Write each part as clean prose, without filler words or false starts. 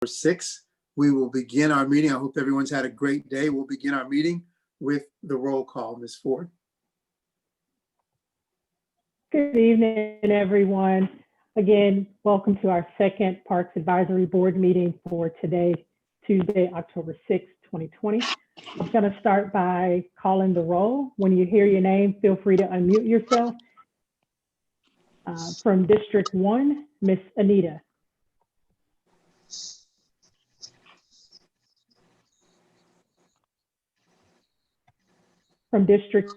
6. We will begin our meeting. I hope everyone's had a great day. We'll begin our meeting with the roll call. Ms. Ford. Good evening, everyone. Again, welcome to our second Parks Advisory Board meeting for today, Tuesday, October 6, 2020. I'm going to start by calling the roll. When you hear your name, feel free to unmute yourself. From District 1, Miss Anita. From District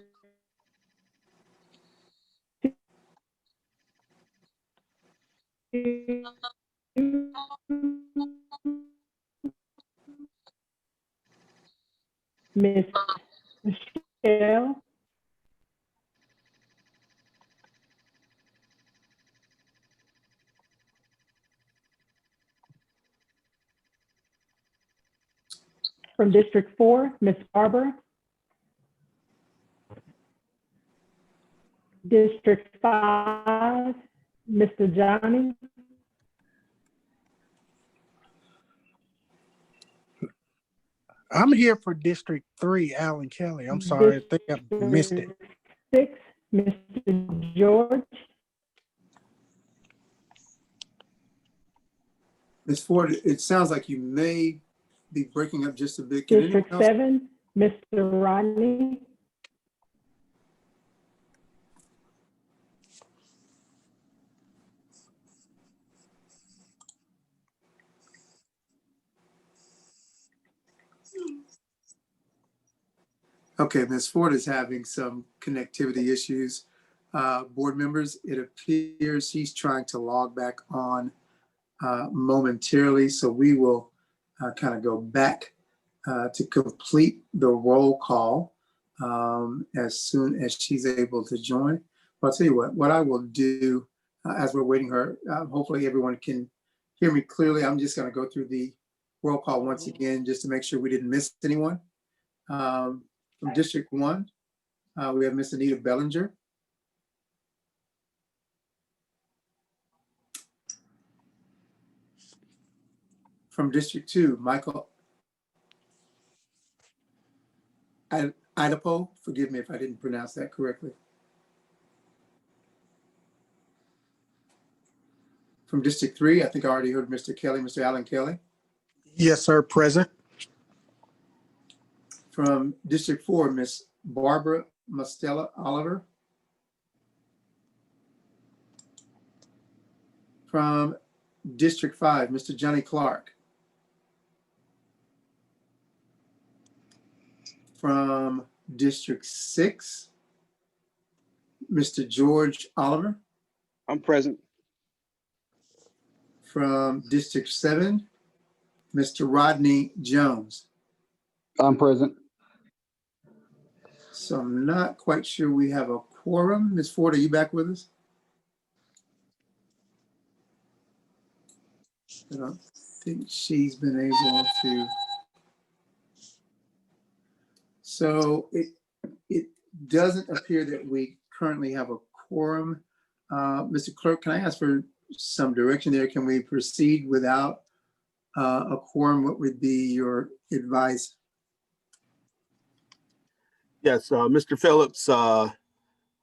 2, Miss Michelle. From District 4, Miss Barbara. District 5, Mr. Johnny. I'm here for District 3, Alan Kelly. I'm sorry, I think I missed it. 6, Mr. George. Ms. Ford, it sounds like you may be breaking up just a bit. District 7, Mr. Rodney. Okay, Ms. Ford is having some connectivity issues. Board members, it appears he's trying to log back on momentarily, so we will kind of go back to complete the roll call as soon as she's able to join. But I'll tell you what I will do as we're waiting her, hopefully everyone can hear me clearly. I'm just going to go through the roll call once again, just to make sure we didn't miss anyone. From District 1, we have Miss Anita Bellinger. From District 2, Michael Ididapo. Forgive me if I didn't pronounce that correctly. From District 3, I think I already heard Mr. Kelly, Mr. Alan Kelly. Yes, sir, present. From District 4, Miss Barbara Mostella-Oliver. From District 5, Mr. Johnny Clark. From District 6, Mr. George Oliver. I'm present. From District 7, Mr. Rodney Jones. I'm present. So I'm not quite sure we have a quorum. Ms. Ford, are you back with us? I don't think she's been able to. So it doesn't appear that we currently have a quorum. Mr. Clerk, can I ask for some direction there? Can we proceed without a quorum? What would be your advice? Yes, Mr. Phillips,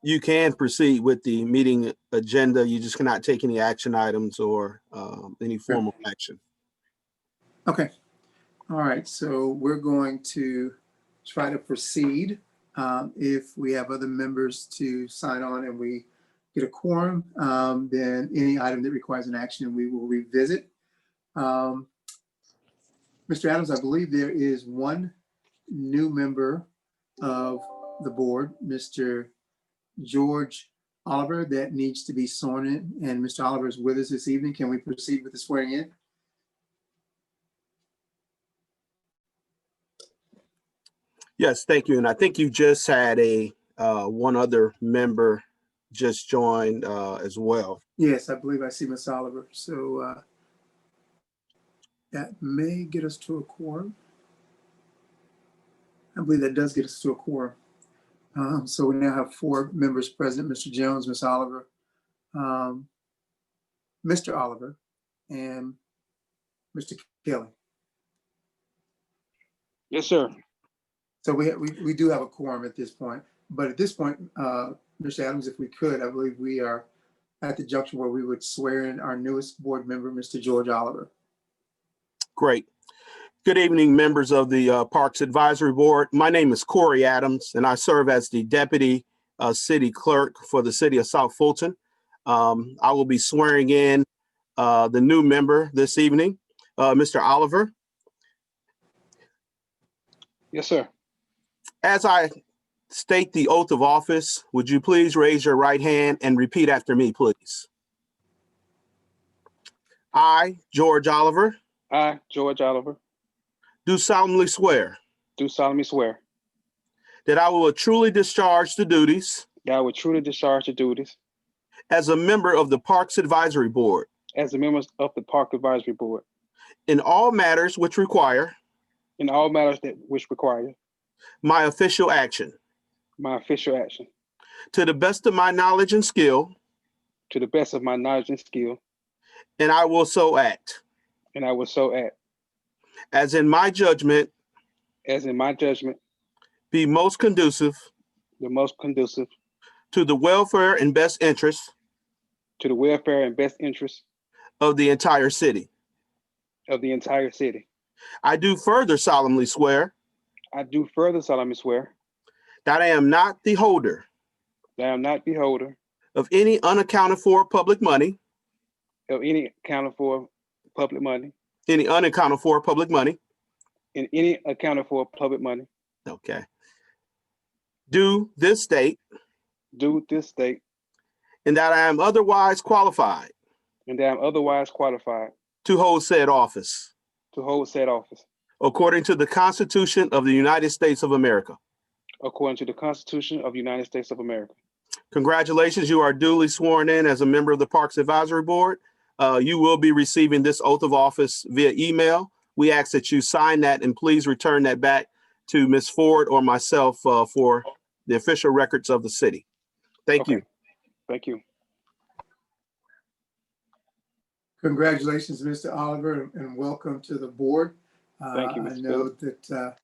you can proceed with the meeting agenda. You just cannot take any action items or any formal action. Okay. All right. So we're going to try to proceed. If we have other members to sign on and we get a quorum, then any item that requires an action, we will revisit. Mr. Adams, I believe there is one new member of the board, Mr. George Oliver, that needs to be sworn in, and Mr. Oliver is with us this evening. Can we proceed with the swearing in? Yes, thank you. And I think you just had a one other member just joined as well. Yes, I believe I see Ms. Oliver. So that may get us to a quorum. I believe that does get us to a quorum. So we now have 4 members present: Mr. Jones, Ms. Oliver, Mr. Oliver, and Mr. Kelly. Yes, sir. So we do have a quorum at this point, but at this point, Mr. Adams, if we could, I believe we are at the junction where we would swear in our newest board member, Mr. George Oliver. Great. Good evening, members of the Parks Advisory Board. My name is Corey Adams, and I serve as the Deputy City Clerk for the City of South Fulton. I will be swearing in the new member this evening, Mr. Oliver. Yes, sir. As I state the oath of office, would you please raise your right hand and repeat after me, please? I, George Oliver, I, George Oliver, do solemnly swear do solemnly swear that I will truly discharge the duties that I will truly discharge the duties as a member of the Parks Advisory Board as a member of the Park Advisory Board in all matters which require in all matters which require my official action, my official action, to the best of my knowledge and skill, to the best of my knowledge and skill, and I will so act, and I will so act, as in my judgment, as in my judgment, be most conducive the most conducive to the welfare and best interests to the welfare and best interests of the entire city. of the entire city. I do further solemnly swear I do further solemnly swear that I am not the holder that I am not the holder of any unaccounted for public money, of any accounted for public money, any unaccounted for public money, in any accounted for public money, okay, due this state, due this state, and that I am otherwise qualified and that I am otherwise qualified to hold said office, to hold said office, according to the Constitution of the United States of America. according to the Constitution of the United States of America. Congratulations, you are duly sworn in as a member of the Parks Advisory Board. You will be receiving this oath of office via email. We ask that you sign that and please return that back to Ms. Ford or myself for the official records of the city. Thank Okay. you. Thank you. Congratulations, Mr. Oliver, and welcome to the board. Thank you, I Mr. know that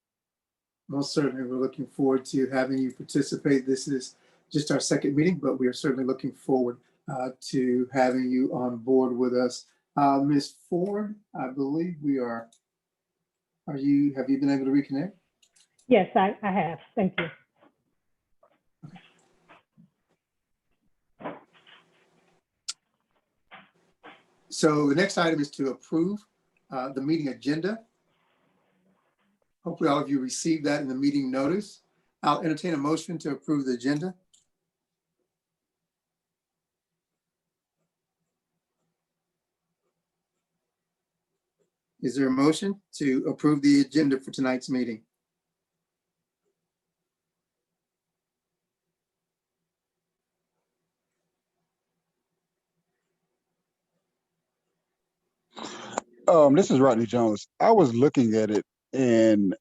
most certainly we're looking forward to having you participate. This is just our second meeting, but we are certainly looking forward to having you on board with us. Ms. Ford, I believe have you been able to reconnect? Yes, I have. Thank you. So the next item is to approve the meeting agenda. Hopefully all of you received that in the meeting notice. I'll entertain a motion to approve the agenda. Is there a motion to approve the agenda for tonight's meeting? This is Rodney Jones. I was looking at it and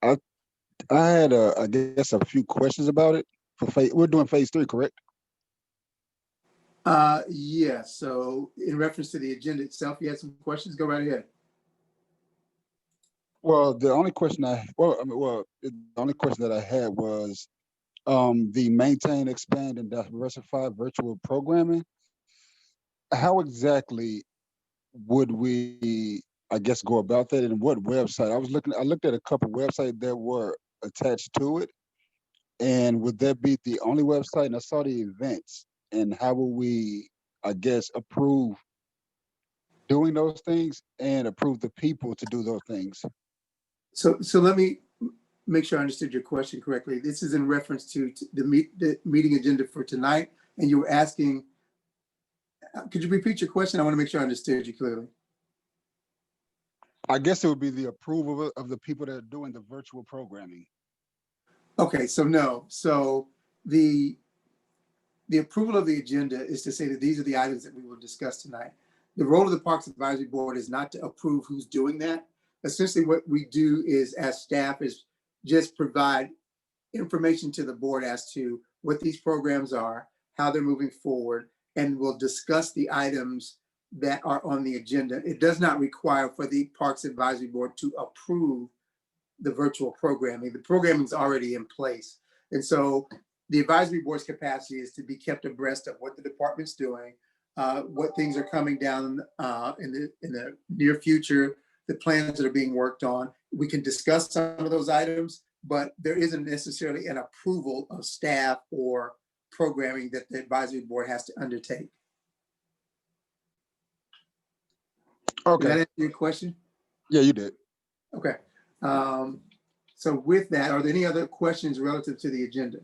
I had I guess a few questions about it. We're doing phase 3, correct? Yes. So in reference to the agenda itself, you had some questions? Go right ahead. Well, the only question the only question that I had was the maintain, expand, and diversify virtual programming. How exactly would we, I guess, go about that, and what website? I looked at a couple websites that were attached to it, and would that be the only website? And I saw the events, and how will we, I guess, approve doing those things and approve the people to do those things? So let me make sure I understood your question correctly. This is in reference to the meeting agenda for tonight, and you were asking, could you repeat your question? I want to make sure I understood you clearly. I guess it would be the approval of the people that are doing the virtual programming. Okay, so no. So the approval of the agenda is to say that these are the items that we will discuss tonight. The role of the Parks Advisory Board is not to approve who's doing that. Essentially what we do is, as staff, is just provide information to the board as to what these programs are, how they're moving forward, and we'll discuss the items that are on the agenda. It does not require for the Parks Advisory Board to approve the virtual programming. The programming is already in place. And so the advisory board's capacity is to be kept abreast of what the department's doing, what things are coming down in the near future, the plans that are being worked on. We can discuss some of those items, but there isn't necessarily an approval of staff or programming that the advisory board has to undertake. Did that Okay, answer your question? yeah, you did. Okay. So with that, are there any other questions relative to the agenda?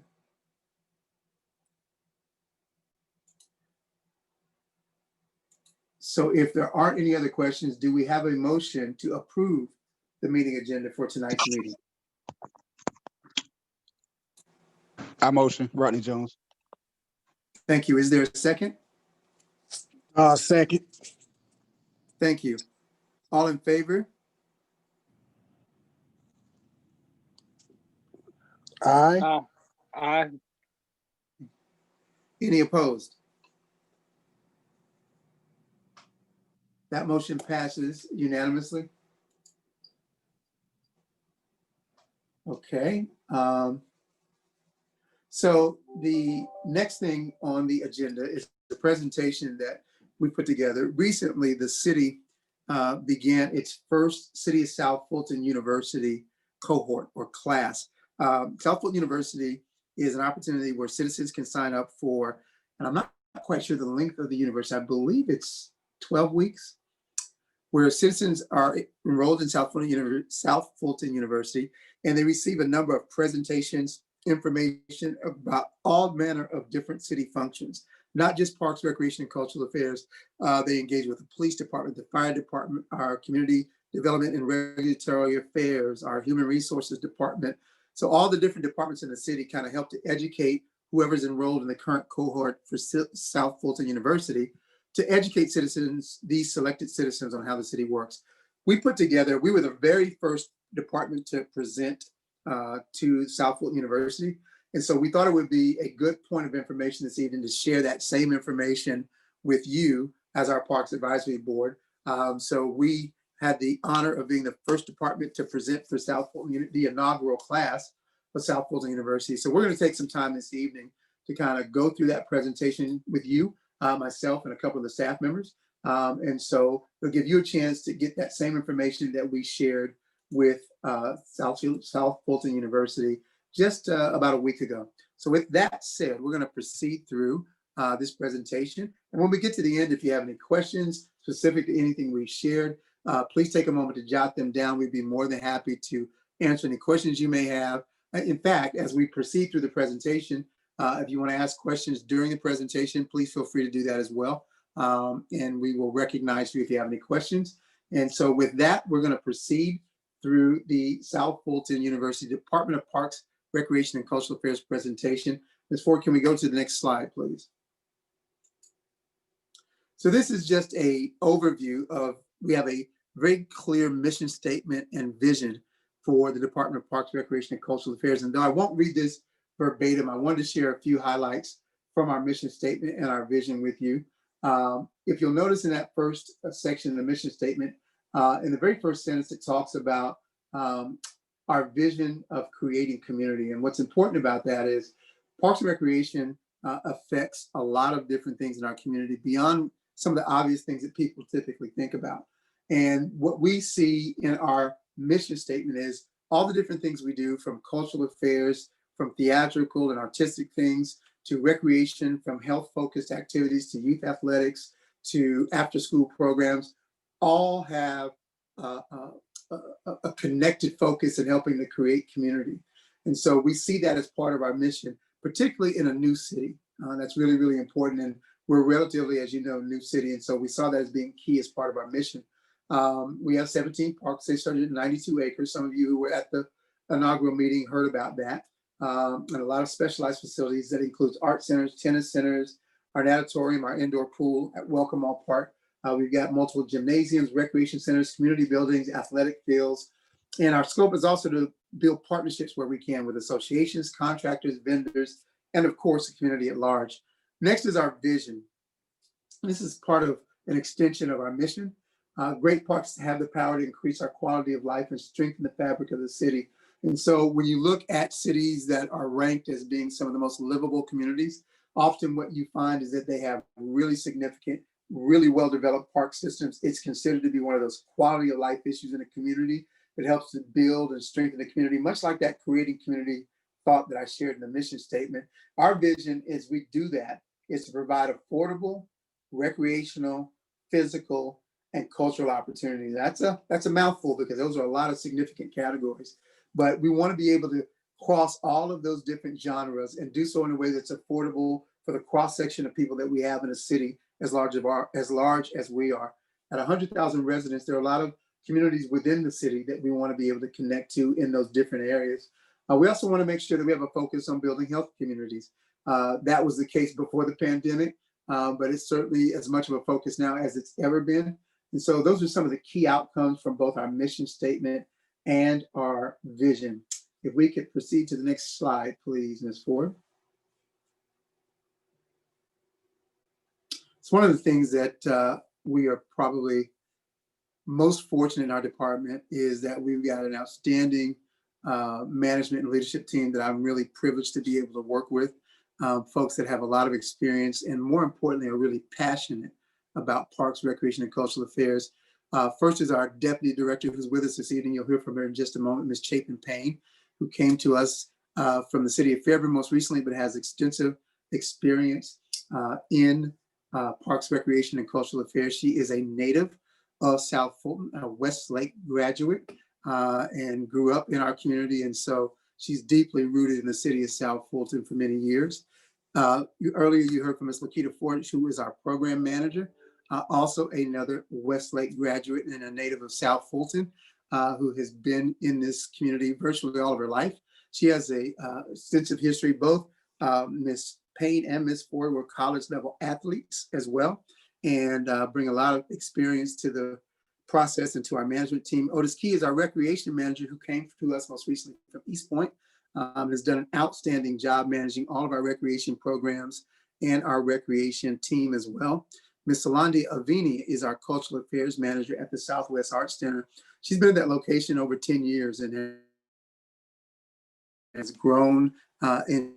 So if there aren't any other questions, do we have a motion to approve the meeting agenda for tonight's meeting? I motion, Rodney Jones. Thank you. Is there a second? Second. Thank you. All in favor? Aye. Aye. Any opposed? That motion passes unanimously. Okay. So the next thing on the agenda is the presentation that we put together. Recently, the city began its first City of South Fulton University cohort or class. South Fulton University is an opportunity where citizens can sign up for, and I'm not quite sure the length of the university, I believe it's 12 weeks, where citizens are enrolled in South Fulton University, and they receive a number of presentations, information about all manner of different city functions, not just parks, recreation, and cultural affairs. They engage with the police department, the fire department, our community development and regulatory affairs, our human resources department. So all the different departments in the city kind of help to educate whoever's enrolled in the current cohort for South Fulton University to educate citizens, these selected citizens, on how the city works. We were the very first department to present to South Fulton University. And so we thought it would be a good point of information this evening to share that same information with you as our Parks Advisory Board. So we had the honor of being the first department to present for South Fulton, the inaugural class of South Fulton University. So we're going to take some time this evening to kind of go through that presentation with you, myself and a couple of the staff members. And so it'll give you a chance to get that same information that we shared with South Fulton University just about a week ago. So with that said, we're going to proceed through this presentation. And when we get to the end, if you have any questions specific to anything we shared, please take a moment to jot them down. We'd be more than happy to answer any questions you may have. In fact, as we proceed through the presentation, if you want to ask questions during the presentation, please feel free to do that as well. And we will recognize you if you have any questions. And so with that, we're going to proceed through the South Fulton University Department of Parks, Recreation, and Cultural Affairs presentation. Ms. Ford, can we go to the next slide, please? So this is just an overview of, we have a very clear mission statement and vision for the Department of Parks, Recreation, and Cultural Affairs. And though I won't read this verbatim, I wanted to share a few highlights from our mission statement and our vision with you. If you'll notice in that first section of the mission statement, in the very first sentence, it talks about our vision of creating community. And what's important about that is Parks and Recreation affects a lot of different things in our community beyond some of the obvious things that people typically think about. And what we see in our mission statement is all the different things we do, from cultural affairs, from theatrical and artistic things, to recreation, from health-focused activities, to youth athletics, to after-school programs, all have a connected focus in helping to create community. And so we see that as part of our mission, particularly in a new city. That's really, really important. And we're relatively, as you know, new city. And so we saw that as being key as part of our mission. We have 17 parks, 692 acres. Some of you who were at the inaugural meeting heard about that. And a lot of specialized facilities that includes art centers, tennis centers, our natatorium, our indoor pool at Welcome All Park. We've got multiple gymnasiums, recreation centers, community buildings, athletic fields. And our scope is also to build partnerships where we can with associations, contractors, vendors, and of course, the community at large. Next is our vision. This is part of an extension of our mission. Great parks have the power to increase our quality of life and strengthen the fabric of the city. And so when you look at cities that are ranked as being some of the most livable communities, often what you find is that they have really significant, really well-developed park systems. It's considered to be one of those quality of life issues in a community that helps to build and strengthen the community, much like that creating community thought that I shared in the mission statement. Our vision is we do that is to provide affordable, recreational, physical, and cultural opportunities. That's a mouthful because those are a lot of significant categories. But we want to be able to cross all of those different genres and do so in a way that's affordable for the cross section of people that we have in a city as large as we are. At 100,000 residents, there are a lot of communities within the city that we want to be able to connect to in those different areas. We also want to make sure that we have a focus on building health communities. That was the case before the pandemic, but it's certainly as much of a focus now as it's ever been. And so those are some of the key outcomes from both our mission statement and our vision. If we could proceed to the next slide, please, Ms. Ford. It's one of the things that we are probably most fortunate in our department is that we've got an outstanding management and leadership team that I'm really privileged to be able to work with. Folks that have a lot of experience and more importantly are really passionate about parks, recreation, and cultural affairs. First is our deputy director who's with us this evening. You'll hear from her in just a moment, Ms. Chapin Payne, who came to us from the city of Fairburn most recently, but has extensive experience in parks, recreation, and cultural affairs. She is a native of South Fulton, a Westlake graduate, and grew up in our community. And so she's deeply rooted in the city of South Fulton for many years. Earlier, you heard from Ms. Lakita Ford, who is our program manager, also another Westlake graduate and a native of South Fulton, who has been in this community virtually all of her life. She has a extensive history. Both Ms. Payne and Ms. Ford were college level athletes as well, and bring a lot of experience to the process and to our management team. Otis Key is our recreation manager who came to us most recently from East Point, has done an outstanding job managing all of our recreation programs and our recreation team as well. Ms. Salandi Avini is our cultural affairs manager at the Southwest Arts Center. She's been at that location over 10 years and has grown in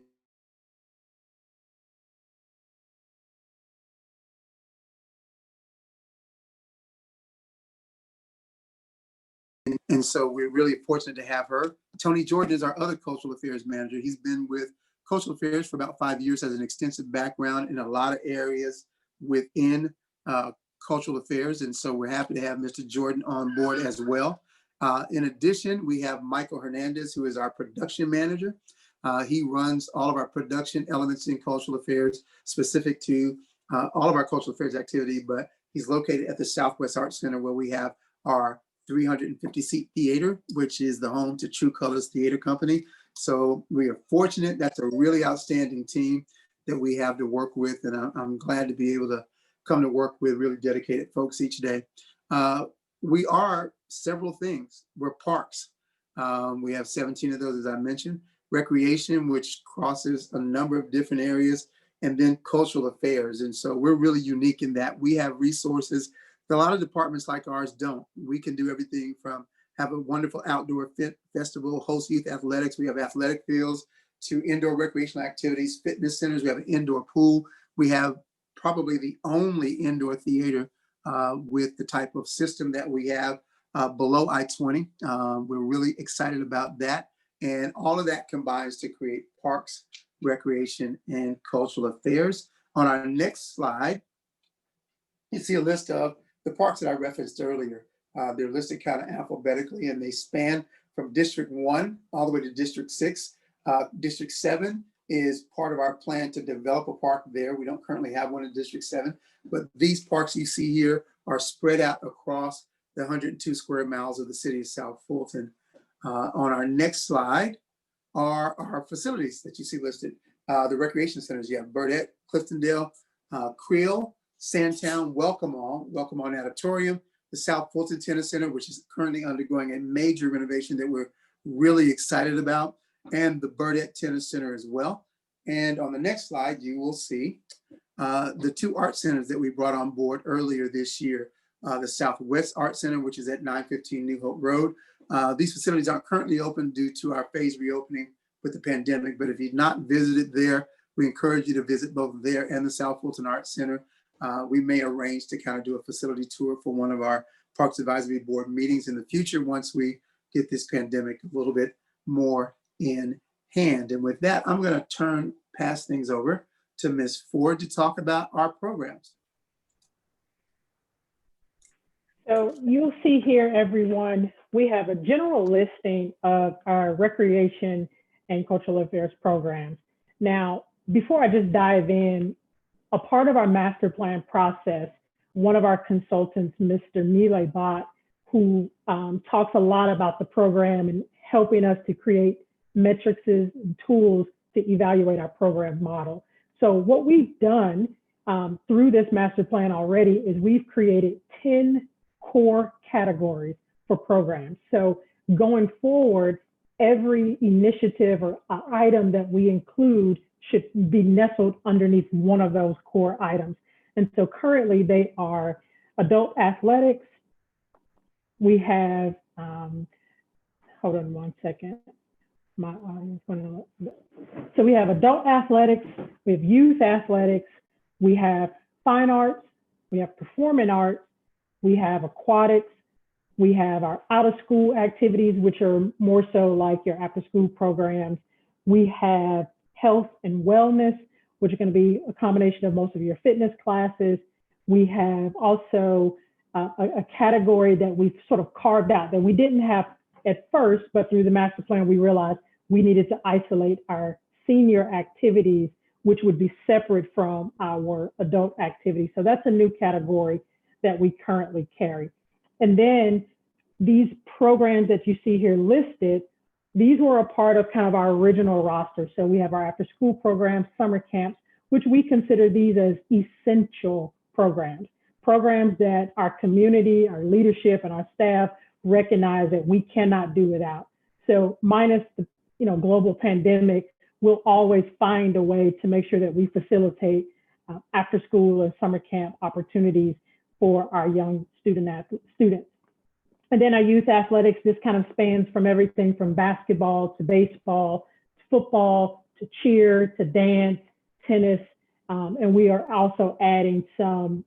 and so we're really fortunate to have her. Tony Jordan is our other cultural affairs manager. He's been with cultural affairs for about 5 years, has an extensive background in a lot of areas within cultural affairs. And so we're happy to have Mr. Jordan on board as well. In addition, we have Michael Hernandez, who is our production manager. He runs all of our production elements in cultural affairs, specific to all of our cultural affairs activity, but he's located at the Southwest Arts Center, where we have our 350-seat theater, which is the home to True Colors Theater Company. So we are fortunate. That's a really outstanding team that we have to work with. And I'm glad to be able to come to work with really dedicated folks each day. We are several things. We're parks. We have 17 of those, as I mentioned. Recreation, which crosses a number of different areas, and then cultural affairs. And so we're really unique in that we have resources that a lot of departments like ours don't. We can do everything from have a wonderful outdoor festival, host youth athletics. We have athletic fields, to indoor recreational activities, fitness centers. We have an indoor pool. We have probably the only indoor theater with the type of system that we have below I-20. We're really excited about that. And all of that combines to create parks, recreation, and cultural affairs. On our next slide, you see a list of the parks that I referenced earlier. They're listed kind of alphabetically, and they span from District 1 all the way to District 6. District 7 is part of our plan to develop a park there. We don't currently have one in District 7, but these parks you see here are spread out across the 102 square miles of the city of South Fulton. On our next slide are our facilities that you see listed. The recreation centers, you have Burdett, Cliftondale, Creel, Sandtown, Welcome On Auditorium, the South Fulton Tennis Center, which is currently undergoing a major renovation that we're really excited about, and the Burdett Tennis Center as well. And on the next slide, you will see the 2 art centers that we brought on board earlier this year, the Southwest Art Center, which is at 915 New Hope Road. These facilities aren't currently open due to our phased reopening with the pandemic, but if you've not visited there, we encourage you to visit both there and the South Fulton Art Center. We may arrange to kind of do a facility tour for one of our Parks Advisory Board meetings in the future once we get this pandemic a little bit more in hand. And with that, I'm going to pass things over to Ms. Ford to talk about our programs. So you'll see here, everyone, we have a general listing of our recreation and cultural affairs programs. Now, before I just dive in, a part of our master plan process, one of our consultants, Mr. Nile Bhatt, who talks a lot about the program and helping us to create metrics and tools to evaluate our program model. So what we've done through this master plan already is we've created 10 core categories for programs. So going forward, every initiative or item that we include should be nestled underneath one of those core items. And so currently they are adult athletics. We have, hold on one second. So we have adult athletics, we have youth athletics, we have fine arts, we have performing arts, we have aquatics, we have our out of school activities, which are more so like your after school programs. We have health and wellness, which are going to be a combination of most of your fitness classes. We have also a category that we've sort of carved out that we didn't have at first, but through the master plan, we realized we needed to isolate our senior activities, which would be separate from our adult activities. So that's a new category that we currently carry. And then these programs that you see here listed, these were a part of kind of our original roster. So we have our after school programs, summer camps, which we consider these as essential programs that our community, our leadership, and our staff recognize that we cannot do without. So minus the global pandemic, we'll always find a way to make sure that we facilitate after school and summer camp opportunities for our young students. And then our youth athletics, this kind of spans from everything from basketball to baseball, to football, to cheer, to dance, tennis. And we are also adding some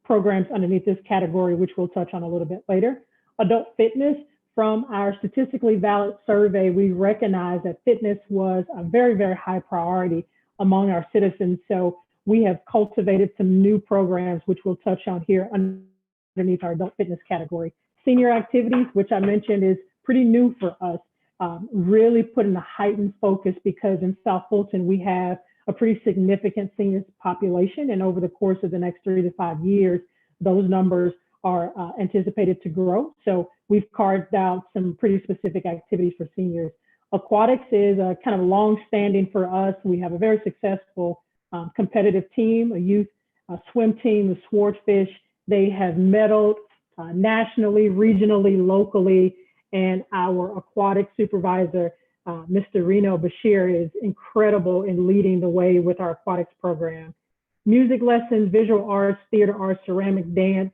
programs underneath this category, which we'll touch on a little bit later. Adult fitness, from our statistically valid survey, we recognize that fitness was a very, very high priority among our citizens. So we have cultivated some new programs, which we'll touch on here underneath our adult fitness category. Senior activities, which I mentioned is pretty new for us, really putting a heightened focus because in South Fulton, we have a pretty significant senior population. And over the course of the next 3 to 5 years, those numbers are anticipated to grow. So we've carved out some pretty specific activities for seniors. Aquatics is kind of long-standing for us. We have a very successful competitive team, a youth swim team, the Swordfish. They have medaled nationally, regionally, locally, and our aquatic supervisor, Mr. Reno Bashir, is incredible in leading the way with our aquatics program. Music lessons, visual arts, theater arts, ceramic dance.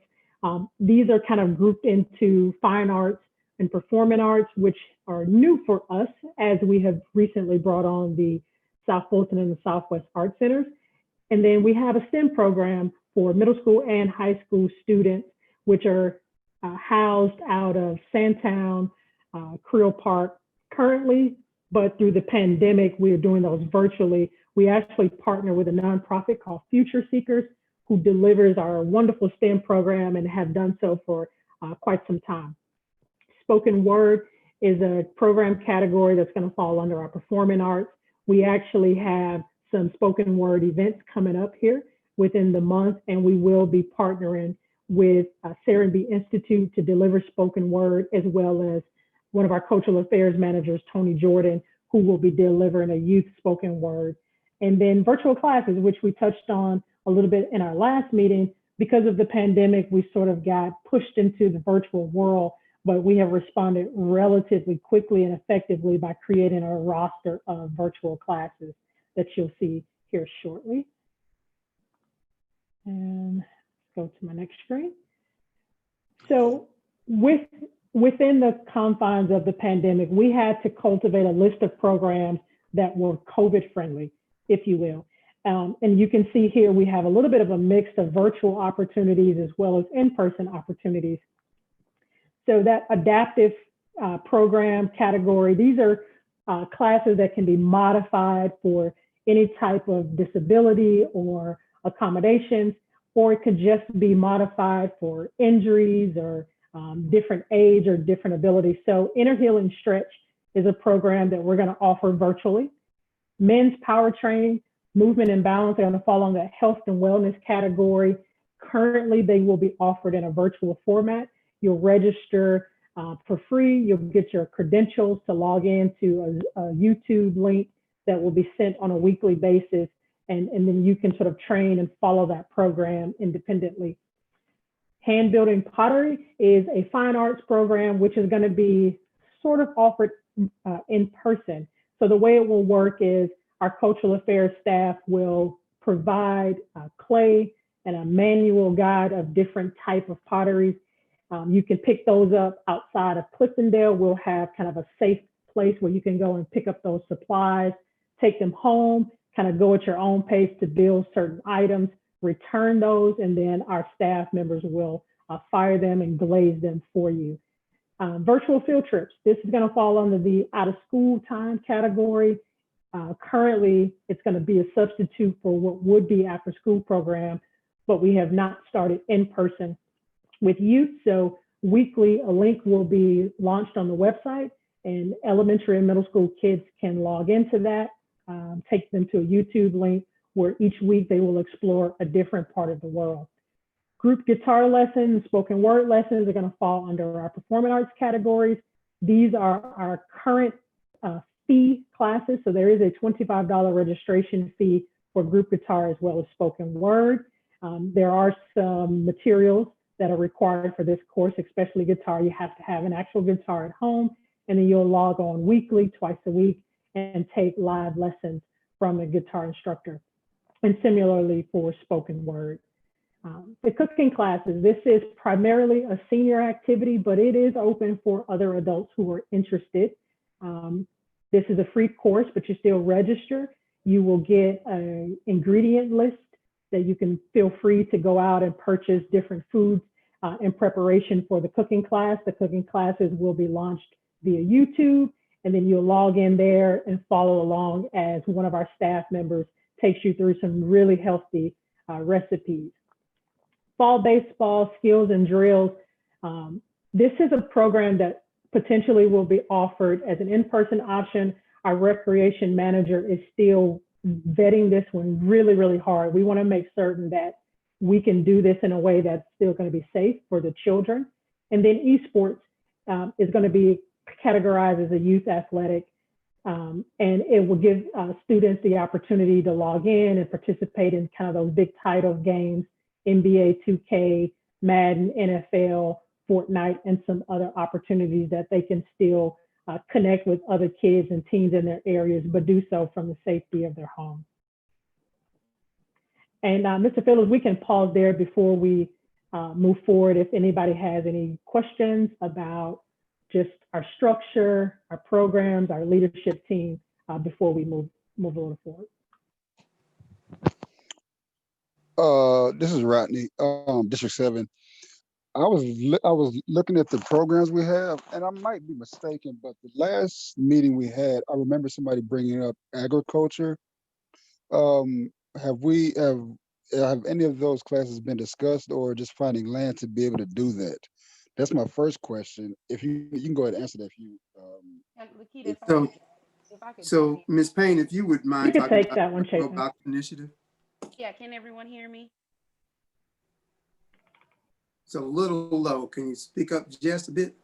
These are kind of grouped into fine arts and performing arts, which are new for us as we have recently brought on the South Fulton and the Southwest Art Centers. And then we have a STEM program for middle school and high school students, which are housed out of Sandtown, Creel Park currently, but through the pandemic, we are doing those virtually. We actually partner with a nonprofit called Future Seekers, who delivers our wonderful STEM program and have done so for quite some time. Spoken word is a program category that's going to fall under our performing arts. We actually have some spoken word events coming up here within the month, and we will be partnering with Serenbe Institute to deliver spoken word, as well as one of our cultural affairs managers, Tony Jordan, who will be delivering a youth spoken word. And then virtual classes, which we touched on a little bit in our last meeting. Because of the pandemic, we sort of got pushed into the virtual world, but we have responded relatively quickly and effectively by creating a roster of virtual classes that you'll see here shortly. And go to my next screen. So within the confines of the pandemic, we had to cultivate a list of programs that were COVID friendly, if you will. And you can see here, we have a little bit of a mix of virtual opportunities as well as in-person opportunities. So that adaptive program category, these are classes that can be modified for any type of disability or accommodations, or it could just be modified for injuries or different age or different abilities. So Inner Healing Stretch is a program that we're going to offer virtually. Men's power training, movement and balance are going to fall on the health and wellness category. Currently, they will be offered in a virtual format. You'll register for free. You'll get your credentials to log into a YouTube link that will be sent on a weekly basis. And then you can sort of train and follow that program independently. Hand building pottery is a fine arts program, which is going to be sort of offered in person. So the way it will work is our cultural affairs staff will provide clay and a manual guide of different type of potteries. You can pick those up outside of Cliftondale. We'll have kind of a safe place where you can go and pick up those supplies, take them home, kind of go at your own pace to build certain items, return those, and then our staff members will fire them and glaze them for you. Virtual field trips. This is going to fall under the out of school time category. Currently, it's going to be a substitute for what would be after school program, but we have not started in person with youth. So weekly, a link will be launched on the website, and elementary and middle school kids can log into that, take them to a YouTube link where each week they will explore a different part of the world. Group guitar lessons, spoken word lessons are going to fall under our performing arts categories. These are our current fee classes. So there is a $25 registration fee for group guitar as well as spoken word. There are some materials that are required for this course, especially guitar. You have to have an actual guitar at home, and then you'll log on weekly, twice a week, and take live lessons from a guitar instructor. And similarly for spoken word. The cooking classes, this is primarily a senior activity, but it is open for other adults who are interested. This is a free course, but you still register. You will get an ingredient list that you can feel free to go out and purchase different foods in preparation for the cooking class. The cooking classes will be launched via YouTube, and then you'll log in there and follow along as one of our staff members takes you through some really healthy recipes. Fall baseball, skills and drills. This is a program that potentially will be offered as an in-person option. Our recreation manager is still vetting this one really, really hard. We want to make certain that we can do this in a way that's still going to be safe for the children. And then esports is going to be categorized as a youth athletic. And it will give students the opportunity to log in and participate in kind of those big title games, NBA 2K, Madden, NFL, Fortnite, and some other opportunities that they can still connect with other kids and teens in their areas, but do so from the safety of their home. And Mr. Phillips, we can pause there before we move forward if anybody has any questions about just our structure, our programs, our leadership team before we move on forward. This is Rodney, District 7. I was looking at the programs we have, and I might be mistaken, but the last meeting we had, I remember somebody bringing up agriculture. Have any of those classes been discussed, or just finding land to be able to do that? That's my first question. If you can go ahead and answer that. So Ms. Payne, if you would mind You can talking take that one, Chapin. about the initiative. Yeah, can everyone hear me? It's a little low. Can you speak up just a bit?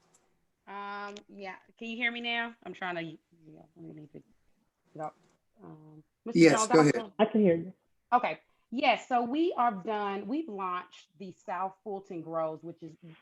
Yeah, can you hear me now? I'm trying to, yeah, let me pick it up. Mr. Yes, Jones, go ahead. I can hear you. Okay. Yes, so we've launched the South Fulton Grows,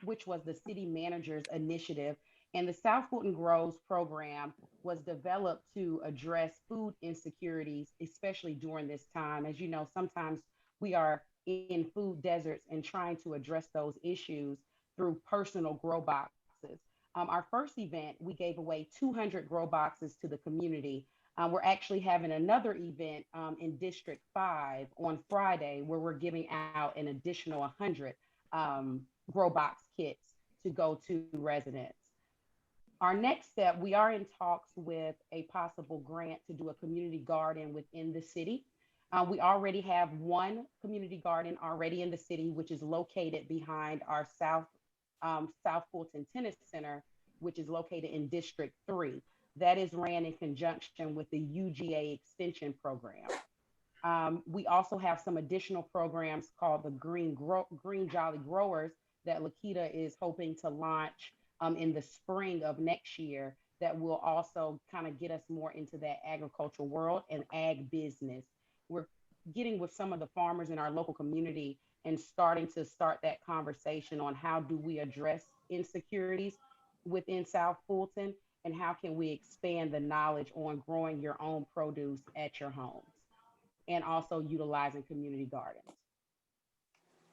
which was the city manager's initiative. And the South Fulton Grows program was developed to address food insecurities, especially during this time. As you know, sometimes we are in food deserts and trying to address those issues through personal grow boxes. Our first event, we gave away 200 grow boxes to the community. We're actually having another event in District 5 on Friday where we're giving out an additional 100 grow box kits to go to residents. Our next step, we are in talks with a possible grant to do a community garden within the city. We already have one community garden already in the city, which is located behind our South Fulton Tennis Center, which is located in District 3. That is ran in conjunction with the UGA Extension Program. We also have some additional programs called the Green Jolly Growers that Lakita is hoping to launch in the spring of next year that will also kind of get us more into that agricultural world and ag business. We're getting with some of the farmers in our local community and starting that conversation on how do we address insecurities within South Fulton and how can we expand the knowledge on growing your own produce at your homes and also utilizing community gardens.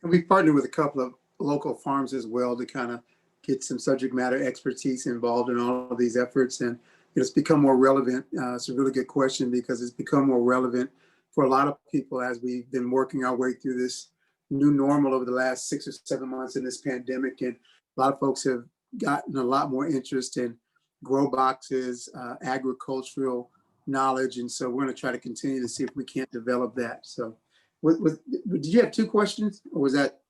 And we've partnered with a couple of local farms as well to kind of get some subject matter expertise involved in all of these efforts. And it's become more relevant. It's a really good question because it's become more relevant for a lot of people as we've been working our way through this new normal over the last 6 or 7 months in this pandemic. And a lot of folks have gotten a lot more interest in grow boxes, agricultural knowledge. And so we're going to try to continue to see if we can't develop that. So did you have 2 questions or was that?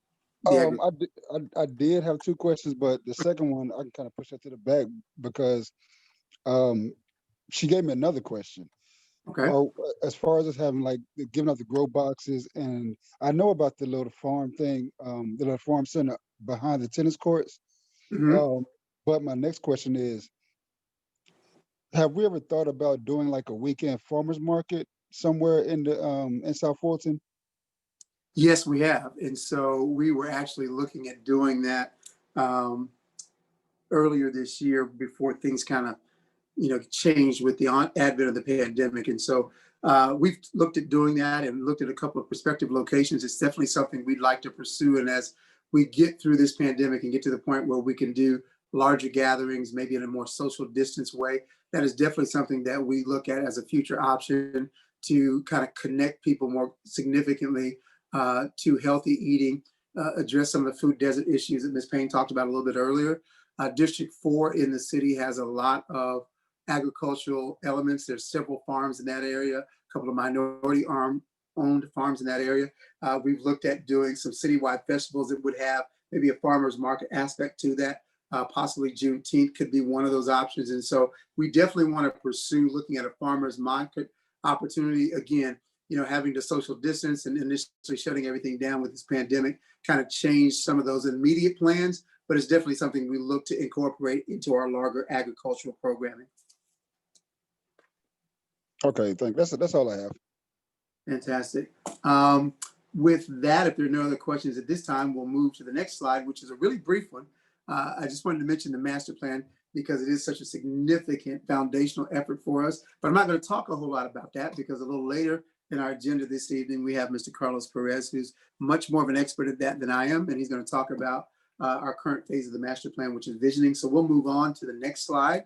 I did have 2 questions, but the second one I can kind of push that to the back because she gave me another question. Okay. As far as us having like giving out the grow boxes, and I know about the little farm thing, the little farm center behind the tennis courts. Mm-hmm. But my next question is, have we ever thought about doing like a weekend farmers market somewhere in the in South Fulton? Yes, we have. And so we were actually looking at doing that earlier this year before things kind of, changed with the advent of the pandemic. And so we've looked at doing that and looked at a couple of prospective locations. It's definitely something we'd like to pursue. And as we get through this pandemic and get to the point where we can do larger gatherings, maybe in a more social distance way, that is definitely something that we look at as a future option to kind of connect people more significantly to healthy eating, address some of the food desert issues that Ms. Payne talked about a little bit earlier. District 4 in the city has a lot of agricultural elements. There's several farms in that area, a couple of minority-owned farms in that area. We've looked at doing some citywide festivals that would have maybe a farmer's market aspect to that. Possibly Juneteenth could be one of those options. And so we definitely want to pursue looking at a farmer's market opportunity. Again, having to social distance and initially shutting everything down with this pandemic kind of changed some of those immediate plans, but it's definitely something we look to incorporate into our larger agricultural programming. Okay, thanks. That's all I have. Fantastic. With that, if there are no other questions at this time, we'll move to the next slide, which is a really brief one. I just wanted to mention the master plan because it is such a significant foundational effort for us, but I'm not going to talk a whole lot about that because a little later in our agenda this evening, we have Mr. Carlos Perez, who's much more of an expert at that than I am, and he's going to talk about our current phase of the master plan, which is visioning. So we'll move on to the next slide,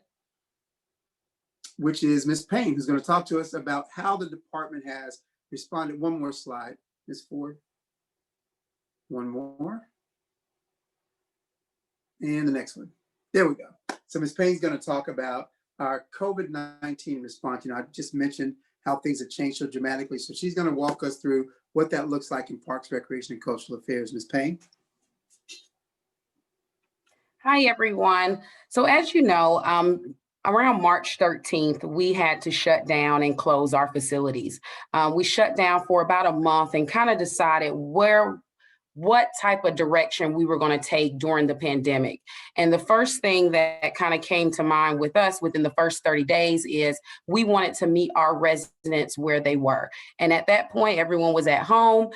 which is Ms. Payne, who's going to talk to us about how the department has responded. One more slide, Ms. Ford. One more. And the next one. There we go. So Ms. Payne's going to talk about our COVID-19 response. I just mentioned how things have changed so dramatically. So she's going to walk us through what that looks like in Parks, Recreation, and Cultural Affairs. Ms. Payne. Hi, everyone. So as you know, around March 13th, we had to shut down and close our facilities. We shut down for about a month and kind of decided what type of direction we were going to take during the pandemic. And the first thing that kind of came to mind with us within the first 30 days is we wanted to meet our residents where they were. And at that point, everyone was at home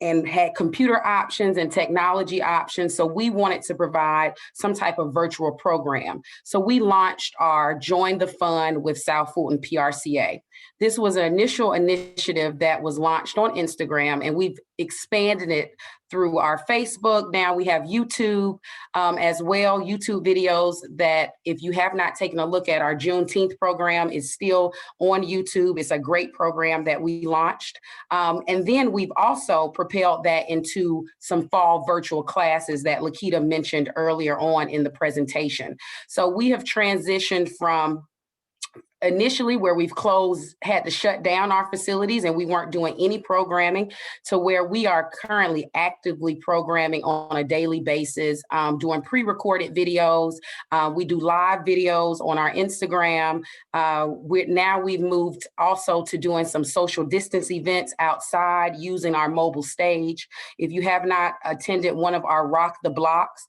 and had computer options and technology options. So we wanted to provide some type of virtual program. So we launched our Join the Fun with South Fulton PRCA. This was an initial initiative that was launched on Instagram, and we've expanded it through our Facebook. Now we have YouTube as well, YouTube videos that if you have not taken a look at, our Juneteenth program is still on YouTube. It's a great program that we launched. And then we've also propelled that into some fall virtual classes that Lakita mentioned earlier on in the presentation. So we have transitioned from initially where we've had to shut down our facilities and we weren't doing any programming, to where we are currently actively programming on a daily basis, doing pre-recorded videos. We do live videos on our Instagram. We've moved also to doing some social distance events outside using our mobile stage. If you have not attended one of our Rock the Blocks,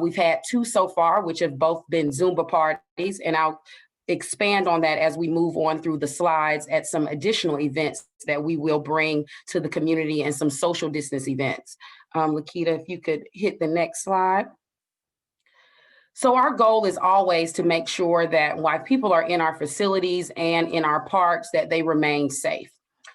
we've had 2 so far, which have both been Zumba parties, and I'll expand on that as we move on through the slides at some additional events that we will bring to the community and some social distance events. Lakita, if you could hit the next slide. So our goal is always to make sure that while people are in our facilities and in our parks, that they remain safe.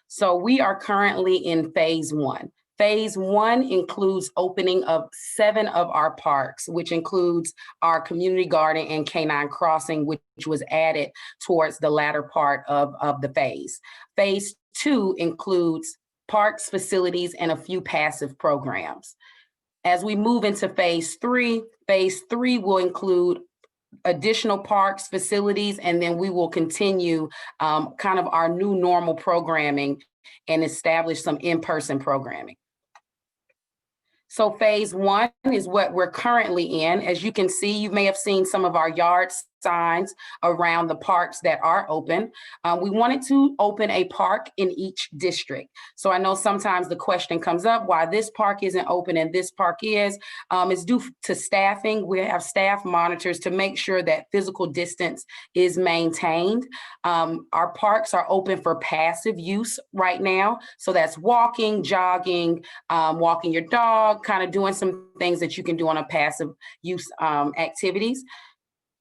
So we are currently in phase 1. Phase 1 includes opening of 7 of our parks, which includes our community garden and canine crossing, which was added towards the latter part of the phase. Phase 2 includes parks, facilities, and a few passive programs. As we move into phase 3 will include additional parks, facilities, and then we will continue kind of our new normal programming and establish some in-person programming. So phase 1 is what we're currently in. As you can see, you may have seen some of our yard signs around the parks that are open. We wanted to open a park in each district. So I know sometimes the question comes up why this park isn't open and this park is. It's due to staffing. We have staff monitors to make sure that physical distance is maintained. Our parks are open for passive use right now. So that's walking, jogging, walking your dog, kind of doing some things that you can do on a passive use activities.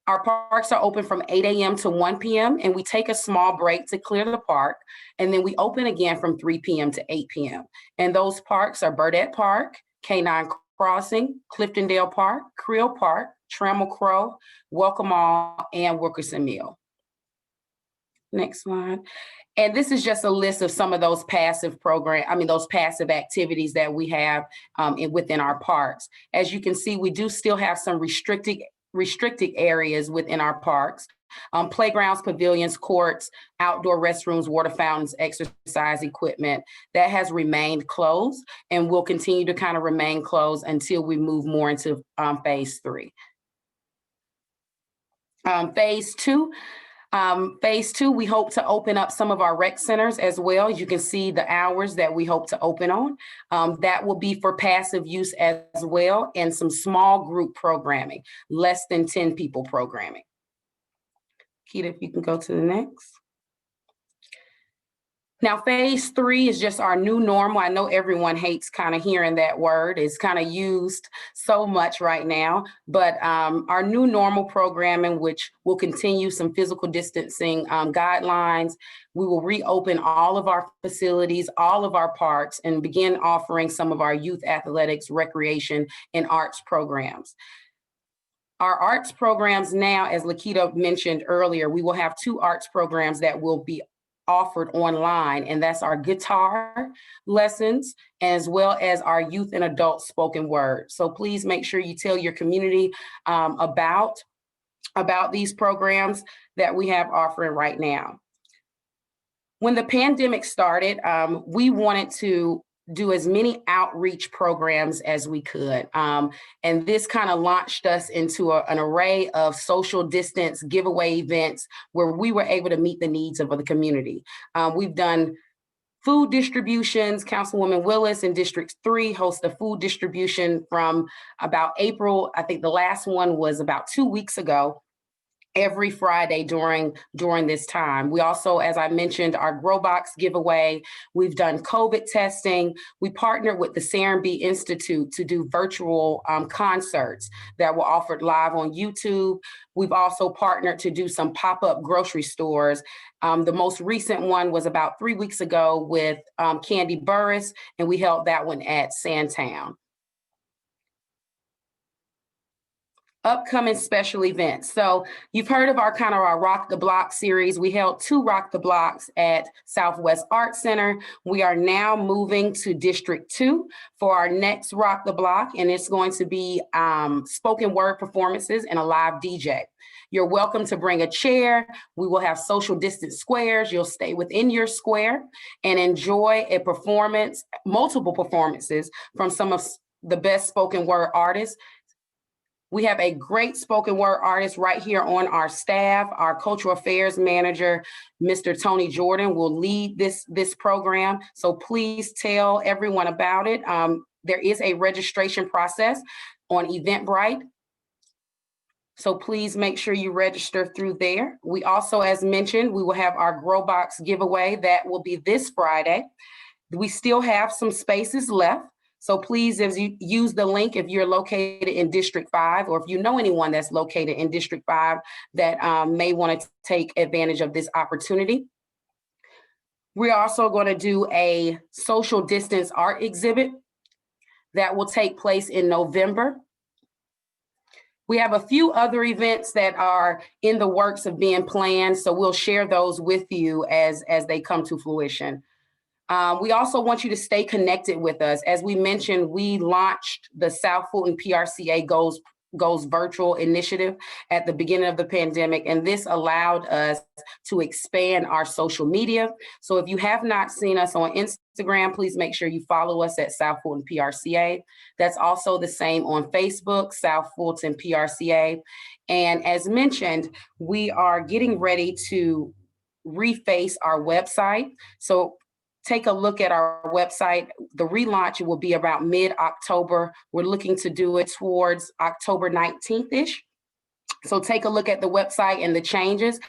Our parks are open from 8 a.m. to 1 p.m. and we take a small break to clear the park. And then we open again from 3 p.m. to 8 p.m. And those parks are Burdette Park, Canine Crossing, Cliftondale Park, Creel Park, Trammell Crow, Welcome All, and Wilkerson Mill. Next slide. And this is just a list of some of those passive those passive activities that we have within our parks. As you can see, we do still have some restricted areas within our parks. Playgrounds, pavilions, courts, outdoor restrooms, water fountains, exercise equipment, that has remained closed and will continue to kind of remain closed until we move more into phase 3. Phase 2, we hope to open up some of our rec centers as well. You can see the hours that we hope to open on. That will be for passive use as well, and some small group programming, less than 10 people programming. Keita, if you can go to the next. Now, phase 3 is just our new normal. I know everyone hates kind of hearing that word. It's kind of used so much right now, but our new normal programming, which will continue some physical distancing guidelines. We will reopen all of our facilities, all of our parks, and begin offering some of our youth athletics, recreation, and arts programs. Our arts programs now, as Lakita mentioned earlier, we will have 2 arts programs that will be offered online, and that's our guitar lessons as well as our youth and adult spoken word. So please make sure you tell your community about these programs that we have offering right now. When the pandemic started, we wanted to do as many outreach programs as we could. And this kind of launched us into an array of social distance giveaway events where we were able to meet the needs of the community. We've done food distributions. Councilwoman Willis in District 3 hosts a food distribution from about April. I think the last one was about 2 weeks ago. every Friday during this time. We also, as I mentioned, our Grow Box giveaway. We've done COVID testing. We partnered with the Serenbe Institute to do virtual concerts that were offered live on YouTube. We've also partnered to do some pop-up grocery stores. The most recent one was about 3 weeks ago with Candy Burris, and we held that one at Sandtown. Upcoming special events. So you've heard of our Rock the Block series. We held 2 Rock the Blocks at Southwest Art Center. We are now moving to District 2 for our next Rock the Block, and it's going to be spoken word performances and a live DJ. You're welcome to bring a chair. We will have social distance squares. You'll stay within your square and enjoy a performance, multiple performances from some of the best spoken word artists. We have a great spoken word artist right here on our staff. Our cultural affairs manager, Mr. Tony Jordan, will lead this program. So please tell everyone about it. There is a registration process on Eventbrite. So please make sure you register through there. We also, as mentioned, we will have our Grow Box giveaway. That will be this Friday. We still have some spaces left. So please, as you use the link, if you're located in District 5, or if you know anyone that's located in District 5 that may want to take advantage of this opportunity. We're also going to do a social distance art exhibit that will take place in November. We have a few other events that are in the works of being planned, so we'll share those with you as they come to fruition. We also want you to stay connected with us. As we mentioned, we launched the South Fulton PRCA Goes Virtual initiative at the beginning of the pandemic, and this allowed us to expand our social media. So if you have not seen us on Instagram, please make sure you follow us at South Fulton PRCA. That's also the same on Facebook, South Fulton PRCA. And as mentioned, we are getting ready to reface our website. So take a look at our website. The relaunch will be about mid-October. We're looking to do it towards October 19th-ish. So take a look at the website and the changes.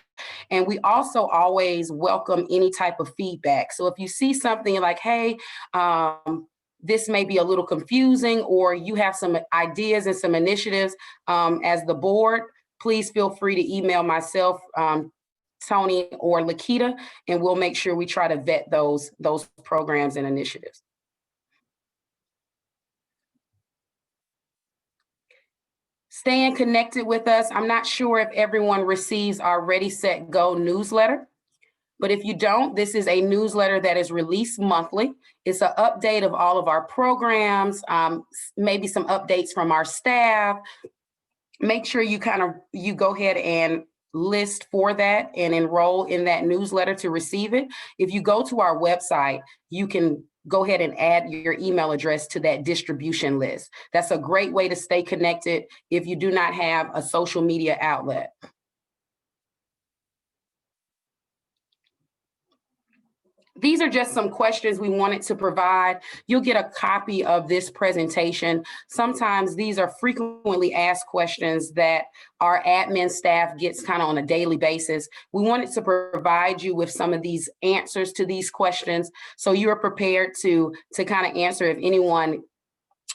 And we also always welcome any type of feedback. So if you see something like, hey, this may be a little confusing, or you have some ideas and some initiatives as the board, please feel free to email myself, Tony, or Lakita, and we'll make sure we try to vet those programs and initiatives. Staying connected with us. I'm not sure if everyone receives our Ready, Set, Go newsletter, but if you don't, this is a newsletter that is released monthly. It's an update of all of our programs, maybe some updates from our staff. Make sure you go ahead and list for that and enroll in that newsletter to receive it. If you go to our website, you can go ahead and add your email address to that distribution list. That's a great way to stay connected if you do not have a social media outlet. These are just some questions we wanted to provide. You'll get a copy of this presentation. Sometimes these are frequently asked questions that our admin staff gets kind of on a daily basis. We wanted to provide you with some of these answers to these questions, so you're prepared to kind of answer if anyone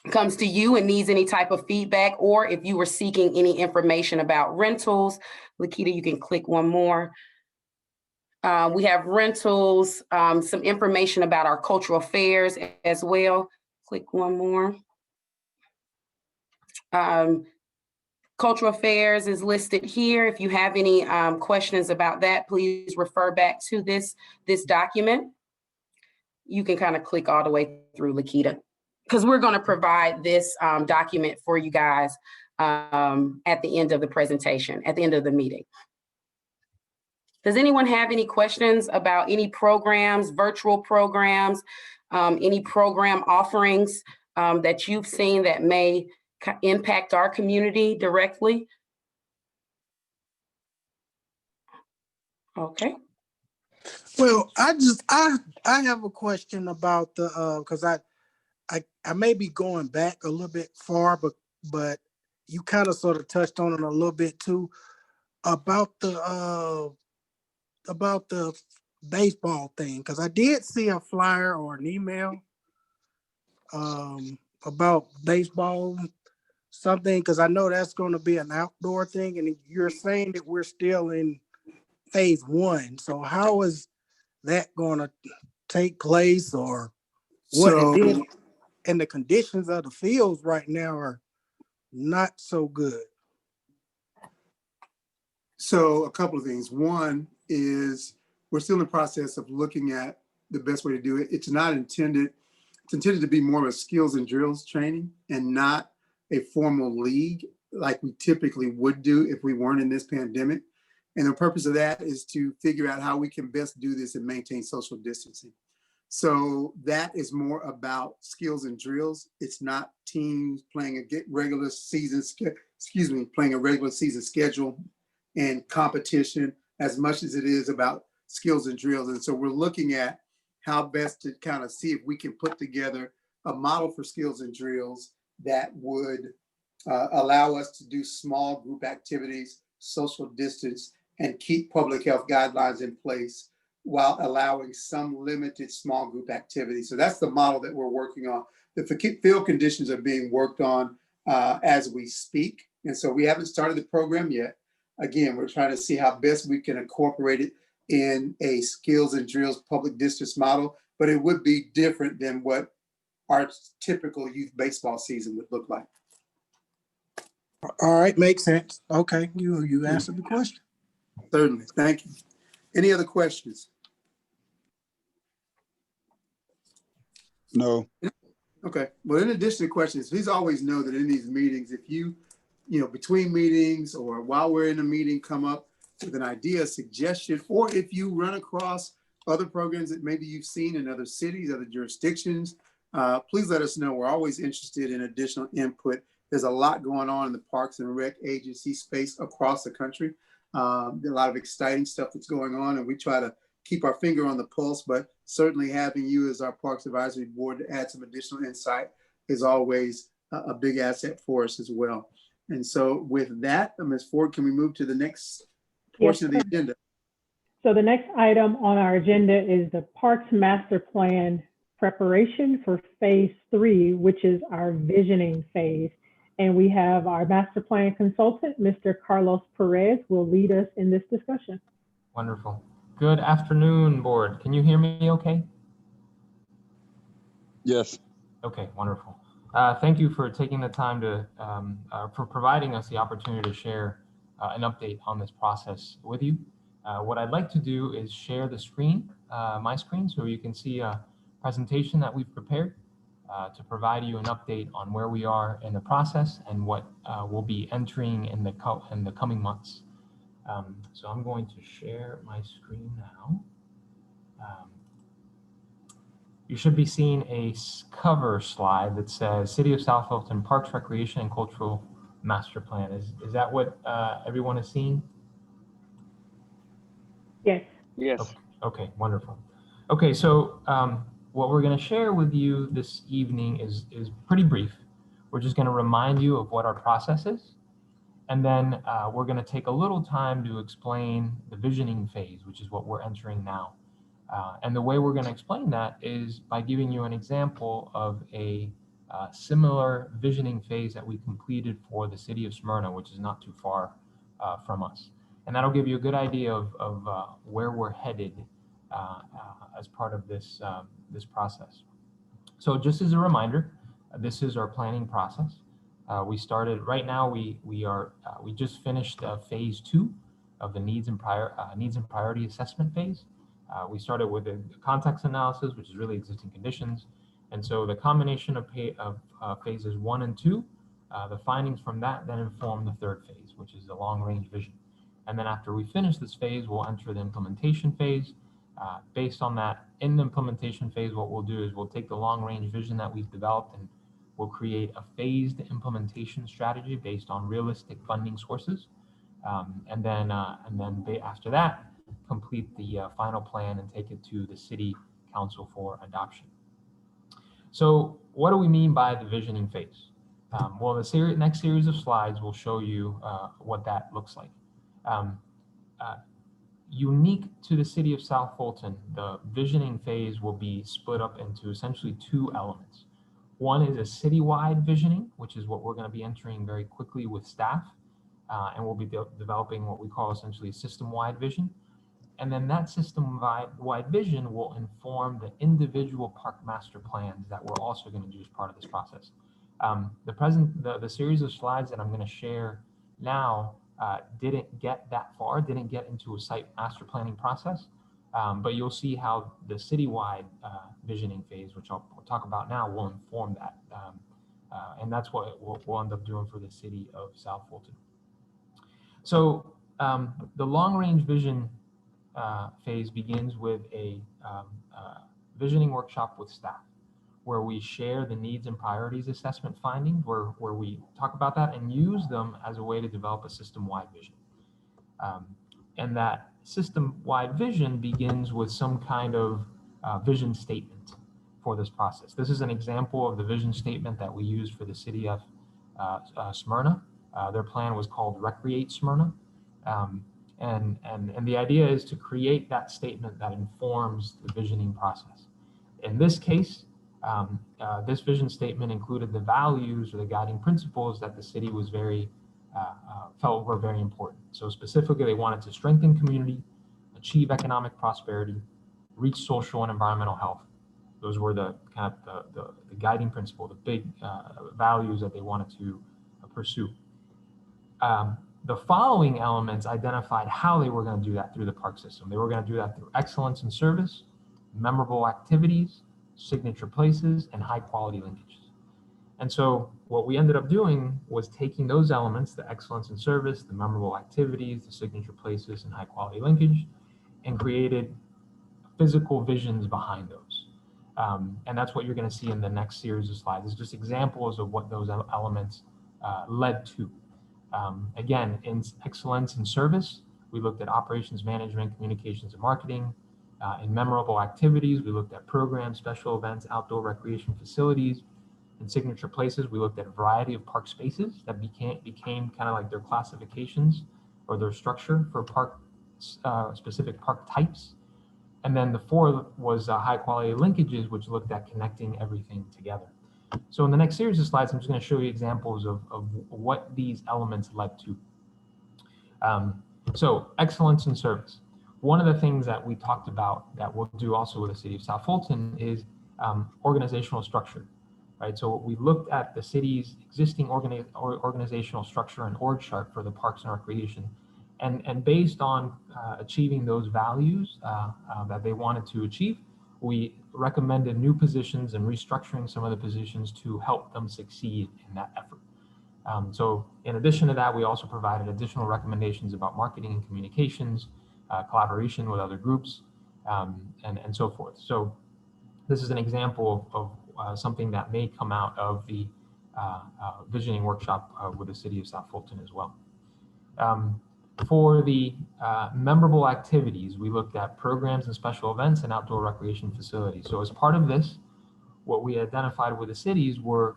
comes to you and needs any type of feedback, or if you were seeking any information about rentals. Lakita, you can click one more. We have rentals, some information about our cultural affairs as well. Click one more. Cultural affairs is listed here. If you have any questions about that, please refer back to this document. You can kind of click all the way through, Lakita, because we're going to provide this document for you guys at the end of the presentation, at the end of the meeting. Does anyone have any questions about any programs, virtual programs, any program offerings that you've seen that may impact our community directly? Okay. Well, I have a question about the because I may be going back a little bit far, but you kind of sort of touched on it a little bit too. about the baseball thing, because I did see a flyer or an email about baseball something, because I know that's going to be an outdoor thing, and you're saying that we're still in phase 1. So how is that going to take place, or what? So, And the conditions of the fields right now are not so good. so a couple of things. One is we're still in the process of looking at the best way to do it. It's intended to be more of a skills and drills training and not a formal league like we typically would do if we weren't in this pandemic. And the purpose of that is to figure out how we can best do this and maintain social distancing. So that is more about skills and drills. It's not teams playing a regular season, playing a regular season schedule and competition as much as it is about skills and drills. And so we're looking at how best to kind of see if we can put together a model for skills and drills that would allow us to do small group activities, social distance, and keep public health guidelines in place while allowing some limited small group activity. So that's the model that we're working on. The field conditions are being worked on as we speak. And so we haven't started the program yet. Again, we're trying to see how best we can incorporate it in a skills and drills public distance model, but it would be different than what our typical youth baseball season would look like. All right, makes sense. Okay, you answered the question. Certainly, thank you. Any other questions? No. Okay, well, in addition to questions, please always know that in these meetings, if you between meetings or while we're in a meeting, come up with an idea, a suggestion, or if you run across other programs that maybe you've seen in other cities, other jurisdictions, please let us know. We're always interested in additional input. There's a lot going on in the Parks and Rec agency space across the country. There's a lot of exciting stuff that's going on, and we try to keep our finger on the pulse, but certainly having you as our Parks Advisory Board to add some additional insight is always a big asset for us as well. And so with that, Ms. Ford, can we move to the next portion of the agenda? So the next item on our agenda is the Parks Master Plan preparation for phase 3, which is our visioning phase. And we have our master plan consultant, Mr. Carlos Perez, will lead us in this discussion. Wonderful. Good afternoon, board. Can you hear me okay? Yes. Okay, wonderful. Thank you for taking the time to, for providing us the opportunity to share an update on this process with you. What I'd like to do is share the screen, my screen, so you can see a presentation that we've prepared to provide you an update on where we are in the process and what we'll be entering in the coming months. So I'm going to share my screen now. You should be seeing a cover slide that says City of South Fulton Parks, Recreation, and Cultural Master Plan. Is that what everyone is seeing? Yes. Yes. Okay, wonderful. Okay, so what we're going to share with you this evening is pretty brief. We're just going to remind you of what our process is. And then we're going to take a little time to explain the visioning phase, which is what we're entering now. And the way we're going to explain that is by giving you an example of a similar visioning phase that we completed for the city of Smyrna, which is not too far from us. And that'll give you a good idea of where we're headed as part of this, this process. So just as a reminder, this is our planning process. We started right now. We just finished phase 2 of the needs and priority assessment phase. We started with a context analysis, which is really existing conditions, and so the combination of phases 1 and 2, the findings from that then inform the third phase, which is the long-range vision. And then after we finish this phase, we'll enter the implementation phase. Based on that, in the implementation phase, what we'll do is we'll take the long-range vision that we've developed and we'll create a phased implementation strategy based on realistic funding sources. And then after that, complete the final plan and take it to the City Council for adoption. So what do we mean by the visioning phase? Well, the next series of slides will show you what that looks like. Um, uh, Unique to the city of South Fulton, the visioning phase will be split up into essentially two elements. One is a citywide visioning, which is what we're going to be entering very quickly with staff, and we'll be developing what we call essentially a system-wide vision. And then that system-wide vision will inform the individual park master plans that we're also going to do as part of this process. The series of slides that I'm going to share now didn't get that far, didn't get into a site master planning process, but you'll see how the citywide visioning phase, which I'll talk about now, will inform that. And that's what we'll end up doing for the city of South Fulton. So the long-range vision phase begins with a visioning workshop with staff, where we share the needs and priorities assessment findings, where we talk about that and use them as a way to develop a system-wide vision. And that system-wide vision begins with some kind of vision statement for this process. This is an example of the vision statement that we used for the city of Smyrna. Their plan was called Recreate Smyrna. And the idea is to create that statement that informs the visioning process. In this case, this vision statement included the values or the guiding principles that the city was felt were very important. So specifically, they wanted to strengthen community, achieve economic prosperity, reach social and environmental health. Those were the kind of the guiding principle, the big values that they wanted to pursue. The following elements identified how they were going to do that through the park system. They were going to do that through excellence in service, memorable activities, signature places, and high quality linkages. And so what we ended up doing was taking those elements, the excellence in service, the memorable activities, the signature places, and high quality linkage, and created physical visions behind those. And that's what you're going to see in the next series of slides. It's just examples of what those elements led to. Again, in excellence in service, we looked at operations management, communications and marketing. In memorable activities, we looked at programs, special events, outdoor recreation facilities. In signature places, we looked at a variety of park spaces that became kind of like their classifications or their structure for specific park types. And then the fourth was high quality linkages, which looked at connecting everything together. So in the next series of slides, I'm just going to show you examples of what these elements led to. So excellence in service. One of the things that we talked about that we'll do also with the city of South Fulton is organizational structure, right? So we looked at the city's existing organizational structure and org chart for the parks and recreation. And based on achieving those values that they wanted to achieve, we recommended new positions and restructuring some of the positions to help them succeed in that effort. So in addition to that, we also provided additional recommendations about marketing and communications, collaboration with other groups, and so forth. So this is an example of something that may come out of the visioning workshop with the city of South Fulton as well. For the memorable activities, we looked at programs and special events and outdoor recreation facilities. So as part of this, what we identified with the cities were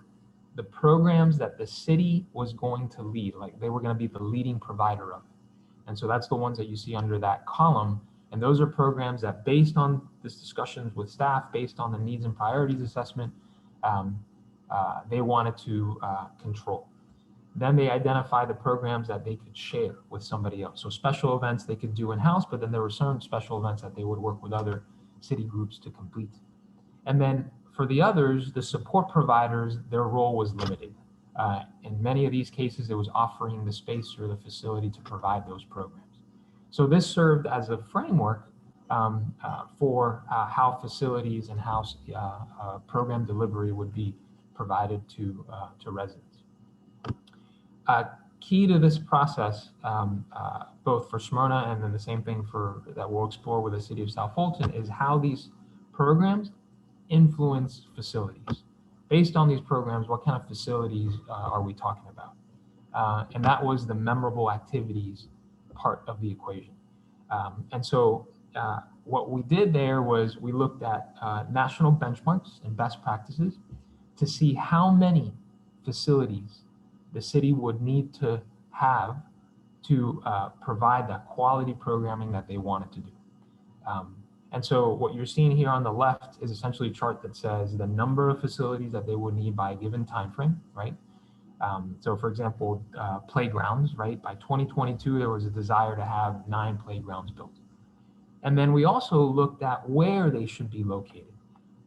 the programs that the city was going to lead, like they were going to be the leading provider of. And so that's the ones that you see under that column. And those are programs that, based on this discussions with staff, based on the needs and priorities assessment, they wanted to control. Then they identify the programs that they could share with somebody else. So special events they could do in-house, but then there were certain special events that they would work with other city groups to complete. And then for the others, the support providers, their role was limited. In many of these cases, it was offering the space or the facility to provide those programs. So this served as a framework for how facilities and how program delivery would be provided to residents. Key to this process, both for Smyrna and then the same thing that we'll explore with the city of South Fulton, is how these programs influence facilities. Based on these programs, what kind of facilities are we talking about? And that was the memorable activities part of the equation. And so what we did there was we looked at national benchmarks and best practices to see how many facilities the city would need to have to provide that quality programming that they wanted to do. And so what you're seeing here on the left is essentially a chart that says the number of facilities that they would need by a given time frame, right? So for example, playgrounds, right? By 2022, there was a desire to have 9 playgrounds built. And then we also looked at where they should be located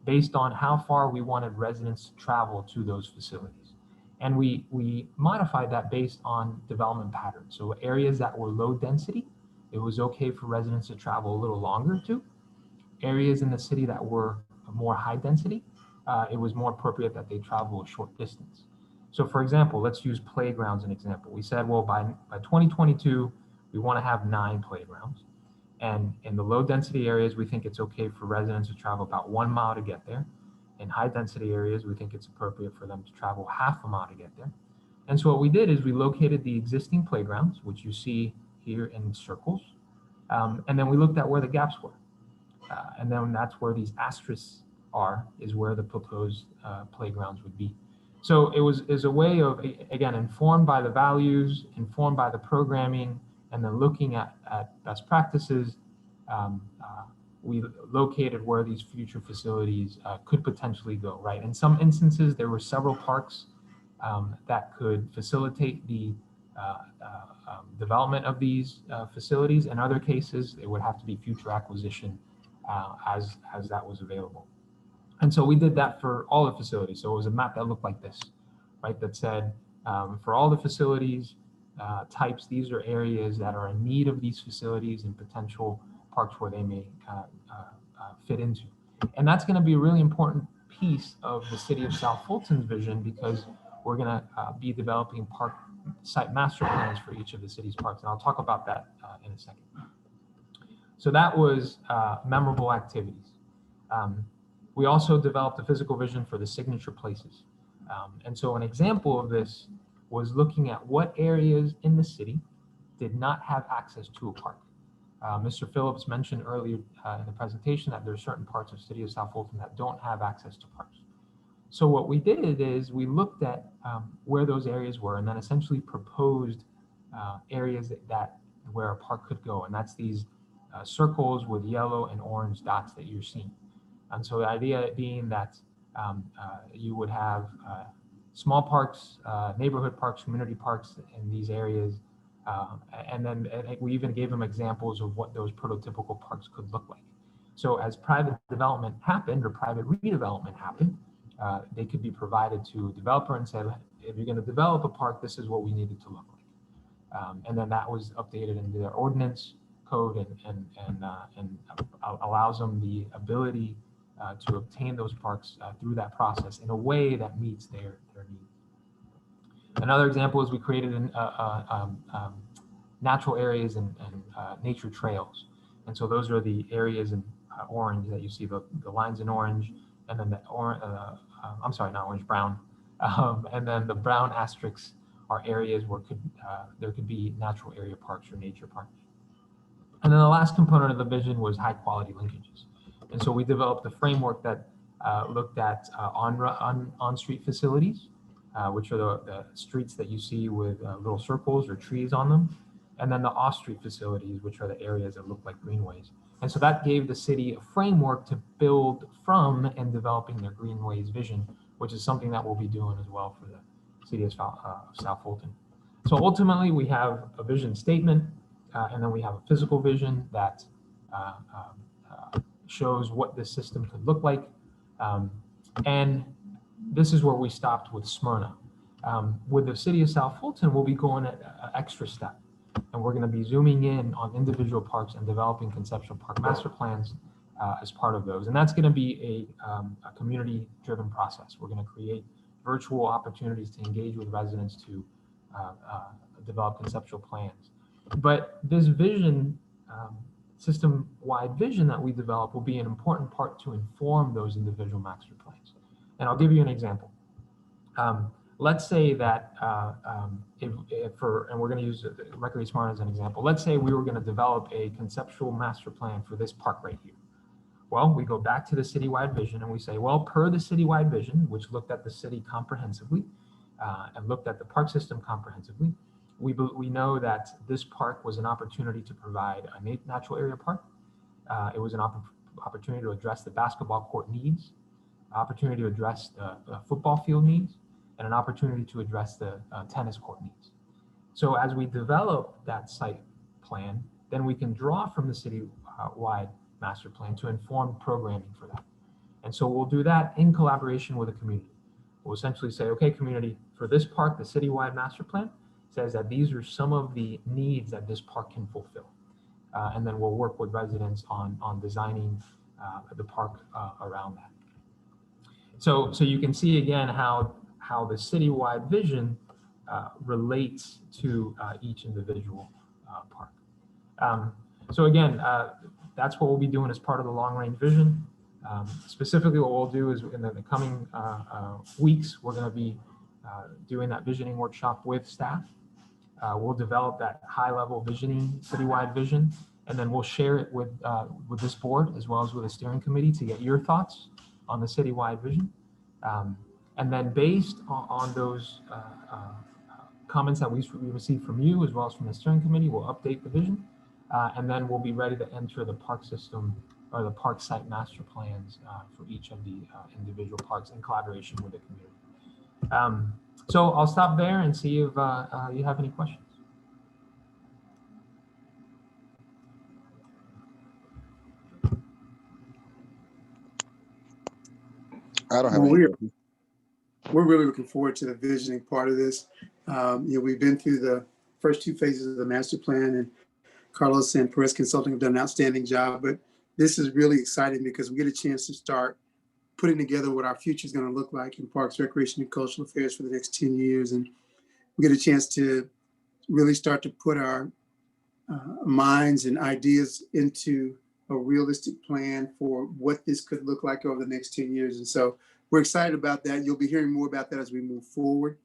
based on how far we wanted residents to travel to those facilities. And we modified that based on development patterns. So areas that were low density, it was okay for residents to travel a little longer to. Areas in the city that were more high density, it was more appropriate that they travel a short distance. So for example, let's use playgrounds as an example. We said, well, by 2022, we want to have 9 playgrounds. And in the low density areas, we think it's okay for residents to travel about 1 mile to get there. In high density areas, we think it's appropriate for them to travel half a mile to get there. And so what we did is we located the existing playgrounds, which you see here in circles. And then we looked at where the gaps were. And then that's where these asterisks are, is where the proposed playgrounds would be. So it was a way of, again, informed by the values, informed by the programming, and then looking at best practices, we located where these future facilities could potentially go, right? In some instances, there were several parks that could facilitate the development of these facilities. In other cases, it would have to be future acquisition as that was available. And so we did that for all the facilities. So it was a map that looked like this, right? That said, for all the facilities types, these are areas that are in need of these facilities and potential parks where they may fit into. And that's gonna be a really important piece of the city of South Fulton's vision, because we're gonna be developing park site master plans for each of the city's parks. And I'll talk about that in a second. So that was memorable activities. We also developed a physical vision for the signature places. And so an example of this was looking at what areas in the city did not have access to a park. Mr. Phillips mentioned earlier in the presentation that there are certain parts of the city of South Fulton that don't have access to parks. So what we did is we looked at where those areas were and then essentially proposed areas that where a park could go. And that's these circles with yellow and orange dots that you're seeing. And so the idea being that you would have small parks, neighborhood parks, community parks in these areas. And then we even gave them examples of what those prototypical parks could look like. So as private development happened or private redevelopment happened, they could be provided to a developer and say, if you're going to develop a park, this is what we need it to look like. And then that was updated into their ordinance code and allows them the ability to obtain those parks through that process in a way that meets their needs. Another example is we created natural areas and nature trails. And so those are the areas in orange that you see, the lines in orange, and then the orange, I'm sorry, not orange, brown. And then the brown asterisks are areas where there could be natural area parks or nature parks. And then the last component of the vision was high quality linkages. And so we developed a framework that looked at on-street facilities, which are the streets that you see with little circles or trees on them. And then the off-street facilities, which are the areas that look like greenways. And so that gave the city a framework to build from in developing their greenways vision, which is something that we'll be doing as well for the city of South Fulton. So ultimately we have a vision statement, and then we have a physical vision that shows what this system could look like. And this is where we stopped with Smyrna. With the city of South Fulton, we'll be going an extra step. And we're going to be zooming in on individual parks and developing conceptual park master plans as part of those. And that's going to be a community-driven process. We're going to create virtual opportunities to engage with residents to develop conceptual plans. But this vision, system-wide vision that we develop will be an important part to inform those individual master plans. And I'll give you an example. Let's say that and we're going to use Recreate Smyrna as an example. Let's say we were going to develop a conceptual master plan for this park right here. Well, we go back to the citywide vision and we say, well, per the citywide vision, which looked at the city comprehensively and looked at the park system comprehensively, we know that this park was an opportunity to provide a natural area park. It was an opportunity to address the basketball court needs, opportunity to address the football field needs, and an opportunity to address the tennis court needs. So as we develop that site plan, then we can draw from the city-wide master plan to inform programming for that. And so we'll do that in collaboration with the community. We'll essentially say, okay, community, for this park, the citywide master plan says that these are some of the needs that this park can fulfill. And then we'll work with residents on designing the park around that. So you can see again how the citywide vision relates to each individual park. So again, that's what we'll be doing as part of the long range vision. Specifically, what we'll do is in the coming weeks, we're going to be doing that visioning workshop with staff. We'll develop that high-level visioning, citywide vision, and then we'll share it with this board as well as with the steering committee to get your thoughts on the citywide vision. And then based on those comments that we received from you as well as from the steering committee, we'll update the vision, and then we'll be ready to enter the park system or the park site master plans for each of the individual parks in collaboration with the community. So I'll stop there and see if you have any questions. I don't have Well, any. we're really looking forward to the visioning part of this. We've been through the first two phases of the master plan, and Carlos and Perez Consulting have done an outstanding job, but this is really exciting because we get a chance to start putting together what our future is going to look like in Parks, Recreation, and Cultural Affairs for the next 10 years. And we get a chance to really start to put our minds and ideas into a realistic plan for what this could look like over the next 10 years. And so we're excited about that. You'll be hearing more about that as we move forward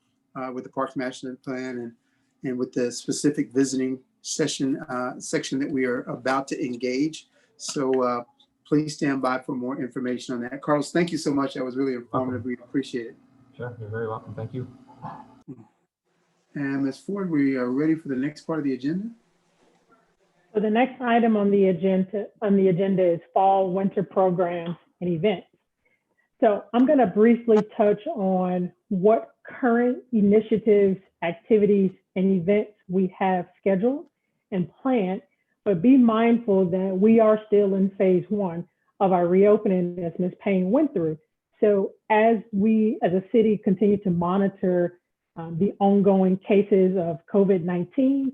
with the Parks Master Plan and with the specific visiting section that we are about to engage. So please stand by for more information on that. Carlos, thank you so much. That was really informative. We appreciate it. Sure, you're very welcome. Thank you. And Ms. Ford, we are ready for the next part of the agenda. So the next item on the agenda is fall winter programs and events. So I'm going to briefly touch on what current initiatives, activities, and events we have scheduled and planned, but be mindful that we are still in phase one of our reopening, as Ms. Payne went through. So as we as a city continue to monitor the ongoing cases of COVID-19,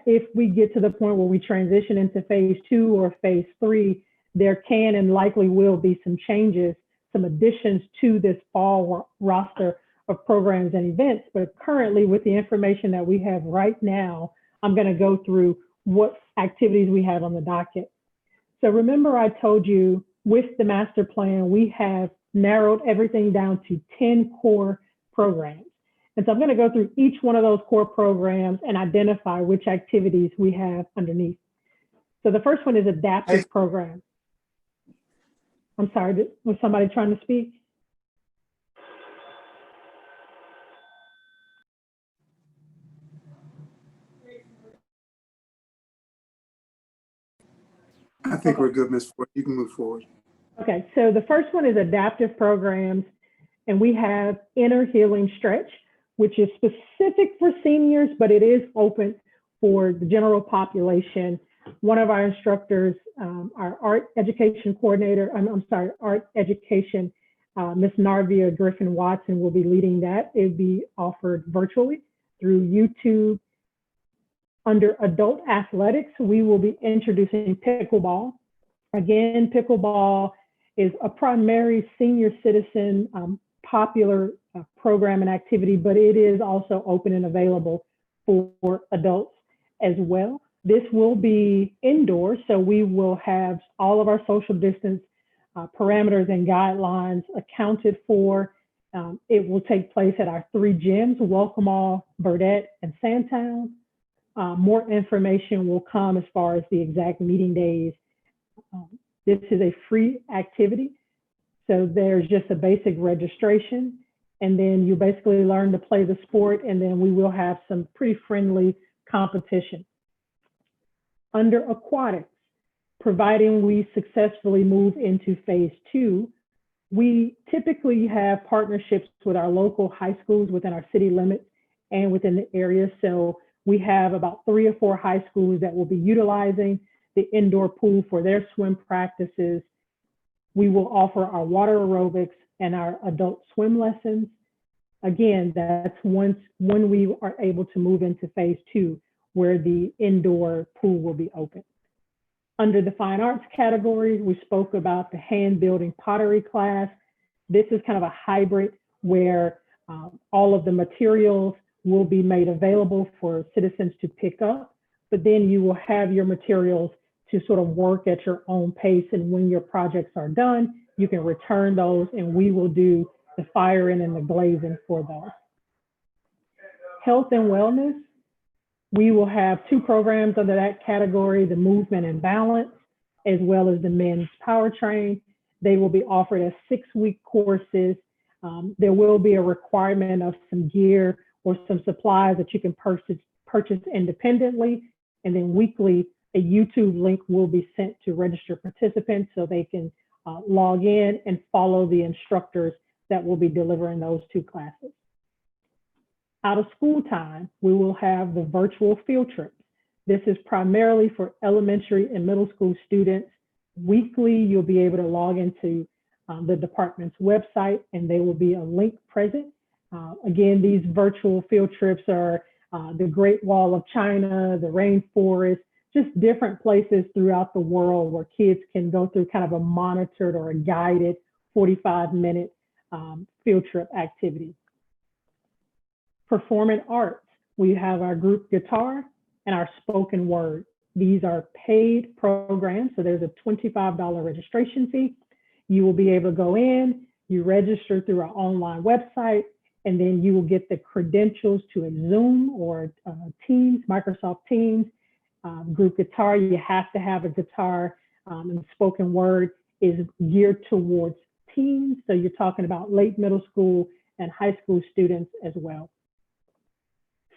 if we get to the point where we transition into phase two or phase three, there can and likely will be some changes, some additions to this fall roster of programs and events. But currently, with the information that we have right now, I'm going to go through what activities we have on the docket. So remember, I told you with the master plan, we have narrowed everything down to 10 core programs. And so I'm going to go through each one of those core programs and identify which activities we have underneath. So the first one is adaptive program. I'm sorry, was somebody trying to speak? I think we're good, Ms. Ford. You can move forward. Okay, so the first one is adaptive programs, and we have Inner Healing Stretch, which is specific for seniors, but it is open for the general population. One of our instructors, our art education coordinator, art education, Ms. Narvia Griffin Watson will be leading that. It'll be offered virtually through YouTube. Under adult athletics, we will be introducing pickleball. Again, pickleball is a primary senior citizen popular program and activity, but it is also open and available for adults as well. This will be indoors, so we will have all of our social distance parameters and guidelines accounted for. It will take place at our 3 gyms, Welcome, Burdette, and Sandtown. More information will come as far as the exact meeting days. This is a free activity, so there's just a basic registration. and then you basically learn to play the sport, and then we will have some pretty friendly competition. Under aquatics, providing we successfully move into phase 2, we typically have partnerships with our local high schools within our city limits and within the area. So we have about 3 or 4 high schools that will be utilizing the indoor pool for their swim practices. We will offer our water aerobics and our adult swim lessons. Again, that's when we are able to move into phase 2, where the indoor pool will be open. Under the fine arts category, we spoke about the hand building pottery class. This is kind of a hybrid where all of the materials will be made available for citizens to pick up, but then you will have your materials to sort of work at your own pace. And when your projects are done, you can return those and we will do the firing and the glazing for those. Health and wellness, we will have 2 programs under that category, the movement and balance, as well as the men's powertrain. They will be offered as 6-week courses. There will be a requirement of some gear or some supplies that you can purchase independently. And then weekly, a YouTube link will be sent to registered participants so they can log in and follow the instructors that will be delivering those 2 classes. Out of school time, we will have the virtual field trips. This is primarily for elementary and middle school students. Weekly, you'll be able to log into the department's website and there will be a link present. Again, these virtual field trips are the Great Wall of China, the rainforest, just different places throughout the world where kids can go through kind of a monitored or a guided 45-minute field trip activity. Performing arts, we have our group guitar and our spoken word. These are paid programs, so there's a $25 registration fee. You will be able to go in, you register through our online website, and then you will get the credentials to a Zoom or Teams, Microsoft Teams. Group guitar, you have to have a guitar, and spoken word is geared towards teens. So you're talking about late middle school and high school students as well.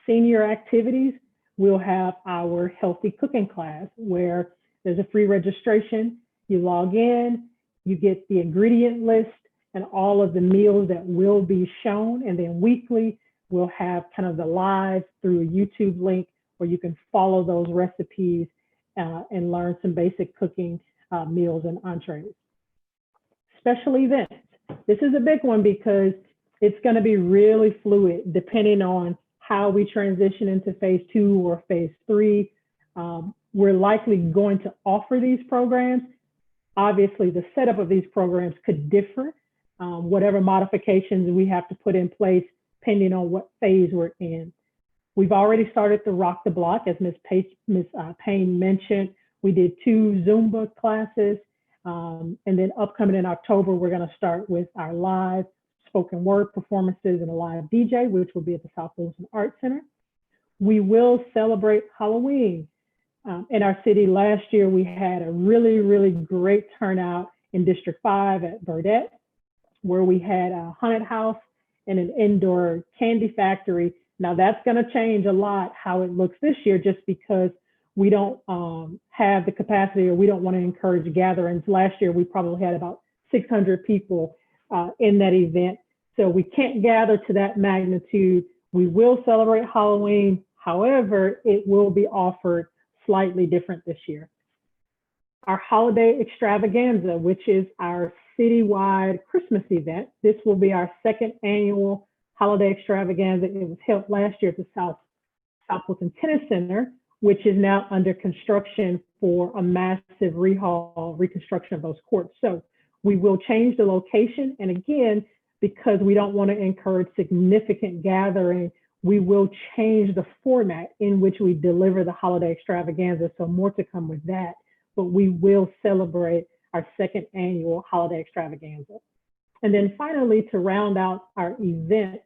Senior activities, we'll have our healthy cooking class where there's a free registration. You log in, you get the ingredient list and all of the meals that will be shown. And then weekly, we'll have kind of the live through a YouTube link where you can follow those recipes and learn some basic cooking meals and entrees. Special events. This is a big one because it's going to be really fluid depending on how we transition into phase 2 or phase 3. We're likely going to offer these programs. Obviously, the setup of these programs could differ, whatever modifications we have to put in place depending on what phase we're in. We've already started the Rock the Block, as Ms. Payne mentioned. We did 2 Zumba classes, and then upcoming in October, we're going to start with our live spoken word performances and a live DJ, which will be at the South Fulton Arts Center. We will celebrate Halloween. In our city last year, we had a really, really great turnout in District 5 at Burdett, where we had a haunted house and an indoor candy factory. Now that's going to change a lot how it looks this year, just because we don't have the capacity, or we don't want to encourage gatherings. Last year, we probably had about 600 people in that event. So we can't gather to that magnitude. We will celebrate Halloween. However, it will be offered slightly different this year. Our holiday extravaganza, which is our citywide Christmas event. This will be our 2nd annual holiday extravaganza. It was held last year at the South Fulton Tennis Center, which is now under construction for a massive reconstruction of those courts. So we will change the location. And again, because we don't want to encourage significant gathering, we will change the format in which we deliver the holiday extravaganza. So more to come with that, but we will celebrate our 2nd annual holiday extravaganza. And then finally, to round out our events,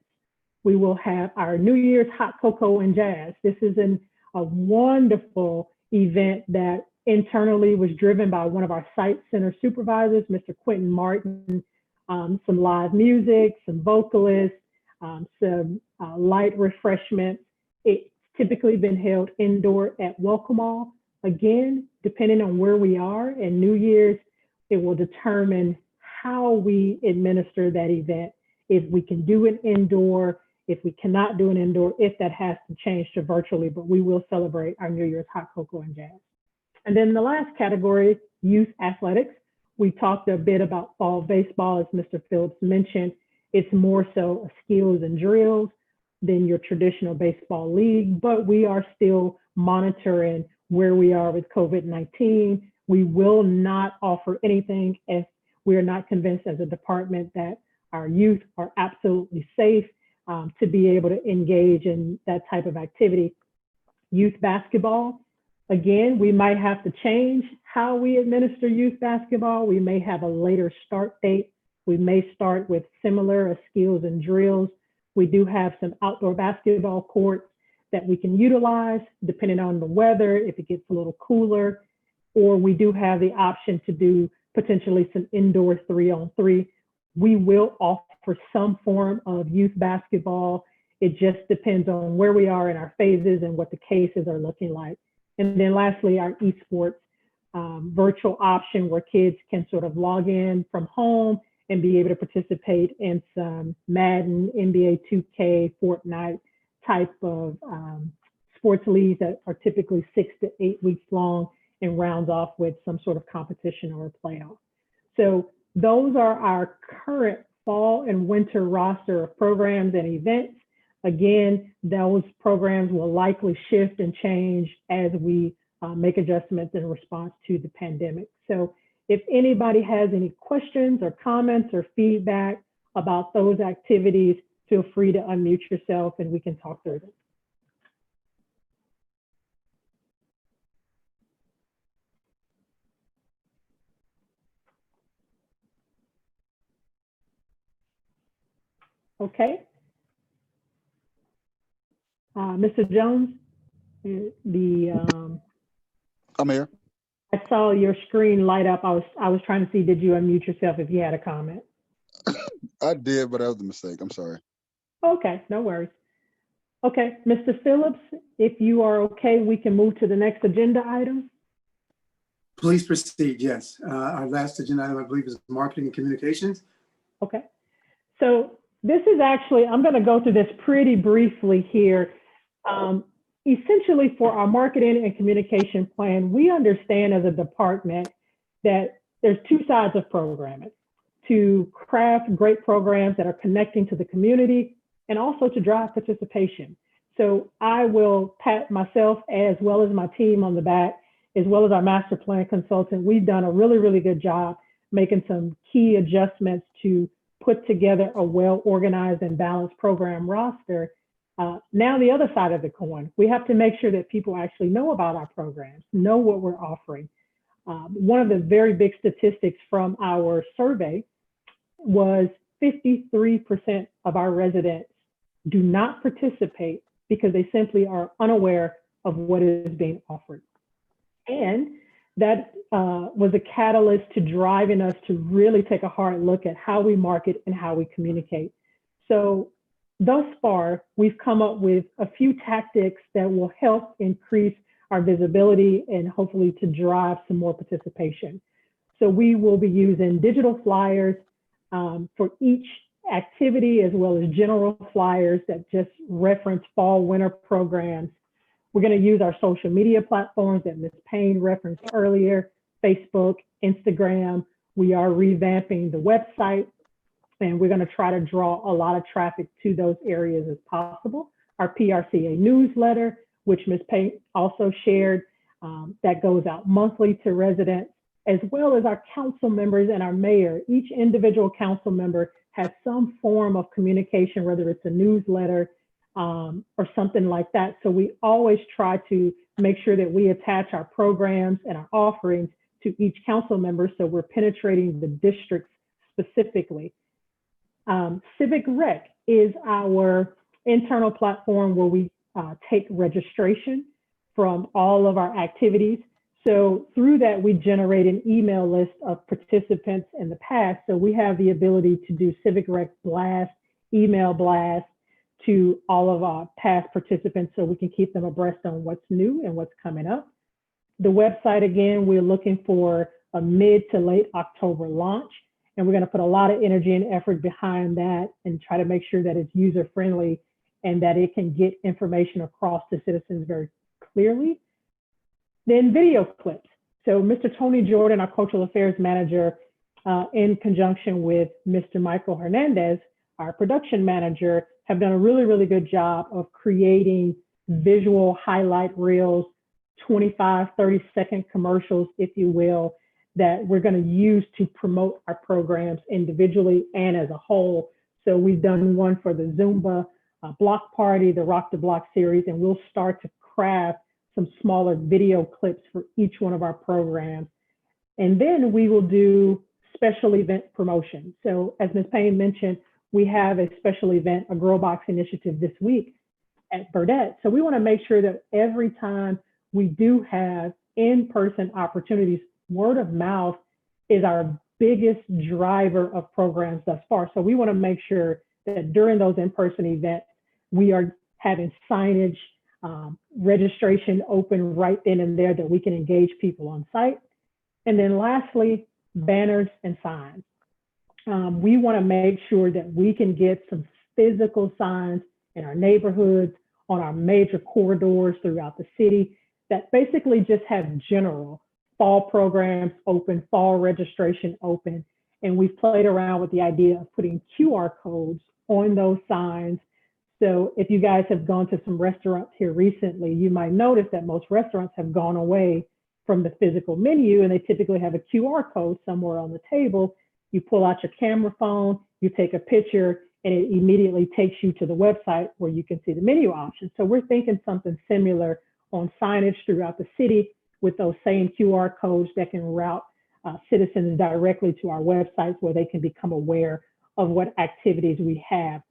we will have our New Year's Hot Cocoa and Jazz. This is a wonderful event that internally was driven by one of our site center supervisors, Mr. Quentin Martin. Some live music, some vocalists, some light refreshments. It's typically been held indoor at Welcome All. Again, depending on where we are in New Year's, it will determine how we administer that event. If we can do it indoor, if we cannot do an indoor, if that has to change to virtually, but we will celebrate our New Year's hot cocoa and jazz. And then the last category, youth athletics. We talked a bit about fall baseball, as Mr. Phillips mentioned. It's more so skills and drills than your traditional baseball league, but we are still monitoring where we are with COVID-19. We will not offer anything if we are not convinced as a department that our youth are absolutely safe to be able to engage in that type of activity. Youth basketball, again, we might have to change how we administer youth basketball. We may have a later start date. We may start with similar skills and drills. We do have some outdoor basketball courts that we can utilize depending on the weather, if it gets a little cooler, or we do have the option to do potentially some indoor 3-on-3. We will offer some form of youth basketball. It just depends on where we are in our phases and what the cases are looking like. And then lastly, our esports virtual option where kids can sort of log in from home and be able to participate in some Madden, NBA 2K, Fortnite type of sports leagues that are typically 6 to 8 weeks long and rounds off with some sort of competition or a playoff. So those are our current fall and winter roster of programs and events. Again, those programs will likely shift and change as we make adjustments in response to the pandemic. So if anybody has any questions or comments or feedback about those activities, feel free to unmute yourself and we can talk through them. Okay. Mr. Jones, I'm here. I saw your screen light up. I was trying to see, did you unmute yourself if you had a comment? I did, but that was a mistake. I'm sorry. Okay, no worries. Okay, Mr. Phillips, if you are okay, we can move to the next agenda item. Please proceed, yes. Our last agenda item, I believe, is marketing and communications. Okay, so this is actually, I'm going to go through this pretty briefly here. Essentially, for our marketing and communication plan, we understand as a department that there's two sides of programming: to craft great programs that are connecting to the community and also to drive participation. So I will pat myself as well as my team on the back, as well as our master plan consultant. We've done a really, really good job making some key adjustments to put together a well-organized and balanced program roster. Now the other side of the coin, we have to make sure that people actually know about our programs, know what we're offering. One of the very big statistics from our survey was 53% of our residents do not participate because they simply are unaware of what is being offered. And that was a catalyst to driving us to really take a hard look at how we market and how we communicate. So thus far, we've come up with a few tactics that will help increase our visibility and hopefully to drive some more participation. So we will be using digital flyers for each activity, as well as general flyers that just reference fall, winter programs. We're going to use our social media platforms that Ms. Payne referenced earlier: Facebook, Instagram. We are revamping the website, and we're going to try to draw a lot of traffic to those areas as possible. Our PRCA newsletter, which Ms. Payne also shared, that goes out monthly to residents, as well as our council members and our mayor. Each individual council member has some form of communication, whether it's a newsletter or something like that. So we always try to make sure that we attach our programs and our offerings to each council member, so we're penetrating the districts specifically. Civic Rec is our internal platform where we take registration from all of our activities. So through that, we generate an email list of participants in the past. So we have the ability to do Civic Rec blast email blast to all of our past participants so we can keep them abreast on what's new and what's coming up. The website, again, we're looking for a mid to late October launch, and we're going to put a lot of energy and effort behind that and try to make sure that it's user friendly and that it can get information across to citizens very clearly. Then video clips. So Mr. Tony Jordan, our cultural affairs manager, in conjunction with Mr. Michael Hernandez, our production manager, have done a really, really good job of creating visual highlight reels, 25, 30-second commercials, if you will, that we're going to use to promote our programs individually and as a whole. So we've done one for the Zumba block party, the Rock the Block series, and we'll start to craft some smaller video clips for each one of our programs. And then we will do special event promotion. So as Ms. Payne mentioned, we have a special event, a Grow Box initiative this week at Burdette. So we want to make sure that every time we do have in-person opportunities, word of mouth is our biggest driver of programs thus far. So we want to make sure that during those in-person events, we are having signage, registration open right then and there that we can engage people on site. And then lastly, banners and signs. We want to make sure that we can get some physical signs in our neighborhoods, on our major corridors throughout the city that basically just have general fall programs open, fall registration open. And we've played around with the idea of putting QR codes on those signs. So if you guys have gone to some restaurants here recently, you might notice that most restaurants have gone away from the physical menu, and they typically have a QR code somewhere on the table. You pull out your camera phone, you take a picture, and it immediately takes you to the website where you can see the menu options. So we're thinking something similar on signage throughout the city with those same QR codes that can route citizens directly to our websites where they can become aware of what activities we have.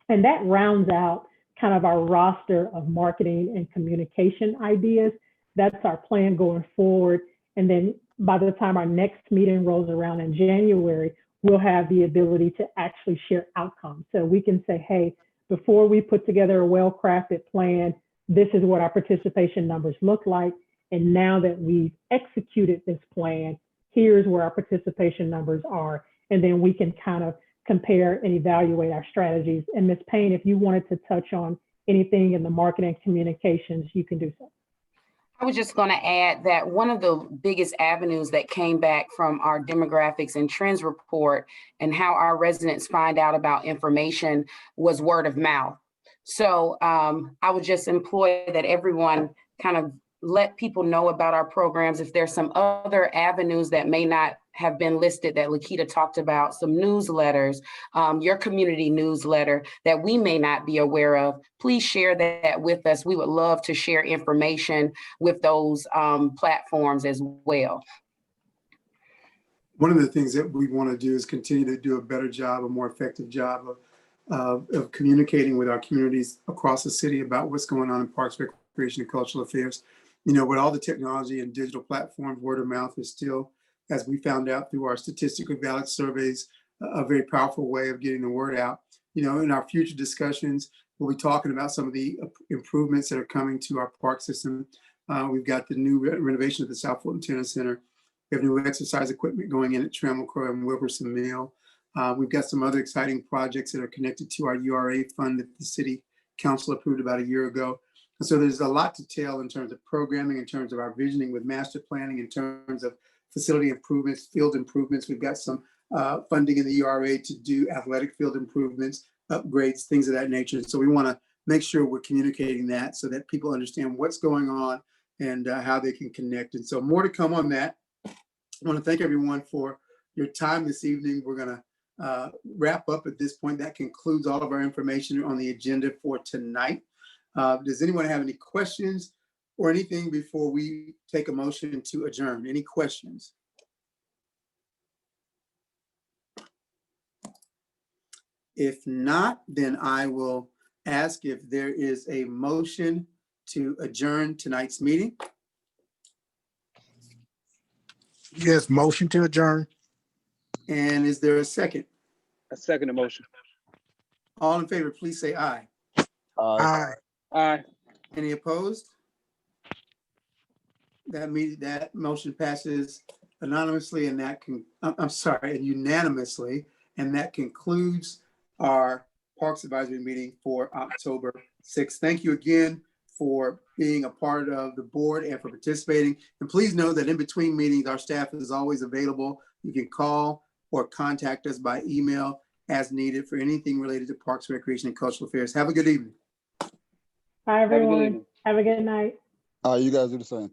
And that rounds out kind of our roster of marketing and communication ideas. That's our plan going forward. And then by the time our next meeting rolls around in January, we'll have the ability to actually share outcomes. So we can say, hey, before we put together a well-crafted plan, this is what our participation numbers look like. And now that we've executed this plan, here's where our participation numbers are. And then we can kind of compare and evaluate our strategies. And Ms. Payne, if you wanted to touch on anything in the marketing communications, you can do so. I was just going to add that one of the biggest avenues that came back from our demographics and trends report and how our residents find out about information was word of mouth. So I would just employ that everyone kind of let people know about our programs. If there's some other avenues that may not have been listed that Lakita talked about, some newsletters, your community newsletter that we may not be aware of, please share that with us. We would love to share information with those platforms as well. One of the things that we want to do is continue to do a better job, a more effective job of communicating with our communities across the city about what's going on in parks, recreation, and cultural affairs. You know, with all the technology and digital platforms, word of mouth is still, as we found out through our statistically valid surveys, a very powerful way of getting the word out. You know, in our future discussions, we'll be talking about some of the improvements that are coming to our park system. We've got the new renovation of the South Fulton Tennis Center. We have new exercise equipment going in at Trammell and Wilkerson Mill. We've got some other exciting projects that are connected to our URA fund that the city council approved about a year ago. And so there's a lot to tell in terms of programming, in terms of our visioning with master planning, in terms of facility improvements, field improvements. We've got some funding in the URA to do athletic field improvements, upgrades, things of that nature. So we want to make sure we're communicating that so that people understand what's going on and how they can connect. And so more to come on that. I want to thank everyone for your time this evening. We're going to wrap up at this point. That concludes all of our information on the agenda for tonight. Does anyone have any questions or anything before we take a motion to adjourn? Any questions? If not, then I will ask if there is a motion to adjourn tonight's meeting. Yes, motion to adjourn. And is there a second? I second the motion. All in favor, please say aye. Aye. Aye. Any opposed? That motion passes anonymously, and I'm sorry, and unanimously, and that concludes our Parks Advisory meeting for October 6th. Thank you again for being a part of the board and for participating. And please know that in between meetings, our staff is always available. You can call or contact us by email as needed for anything related to Parks, Recreation, and Cultural Affairs. Have a good evening. Bye, Have a good everyone. evening. Have a good night. You guys do the same.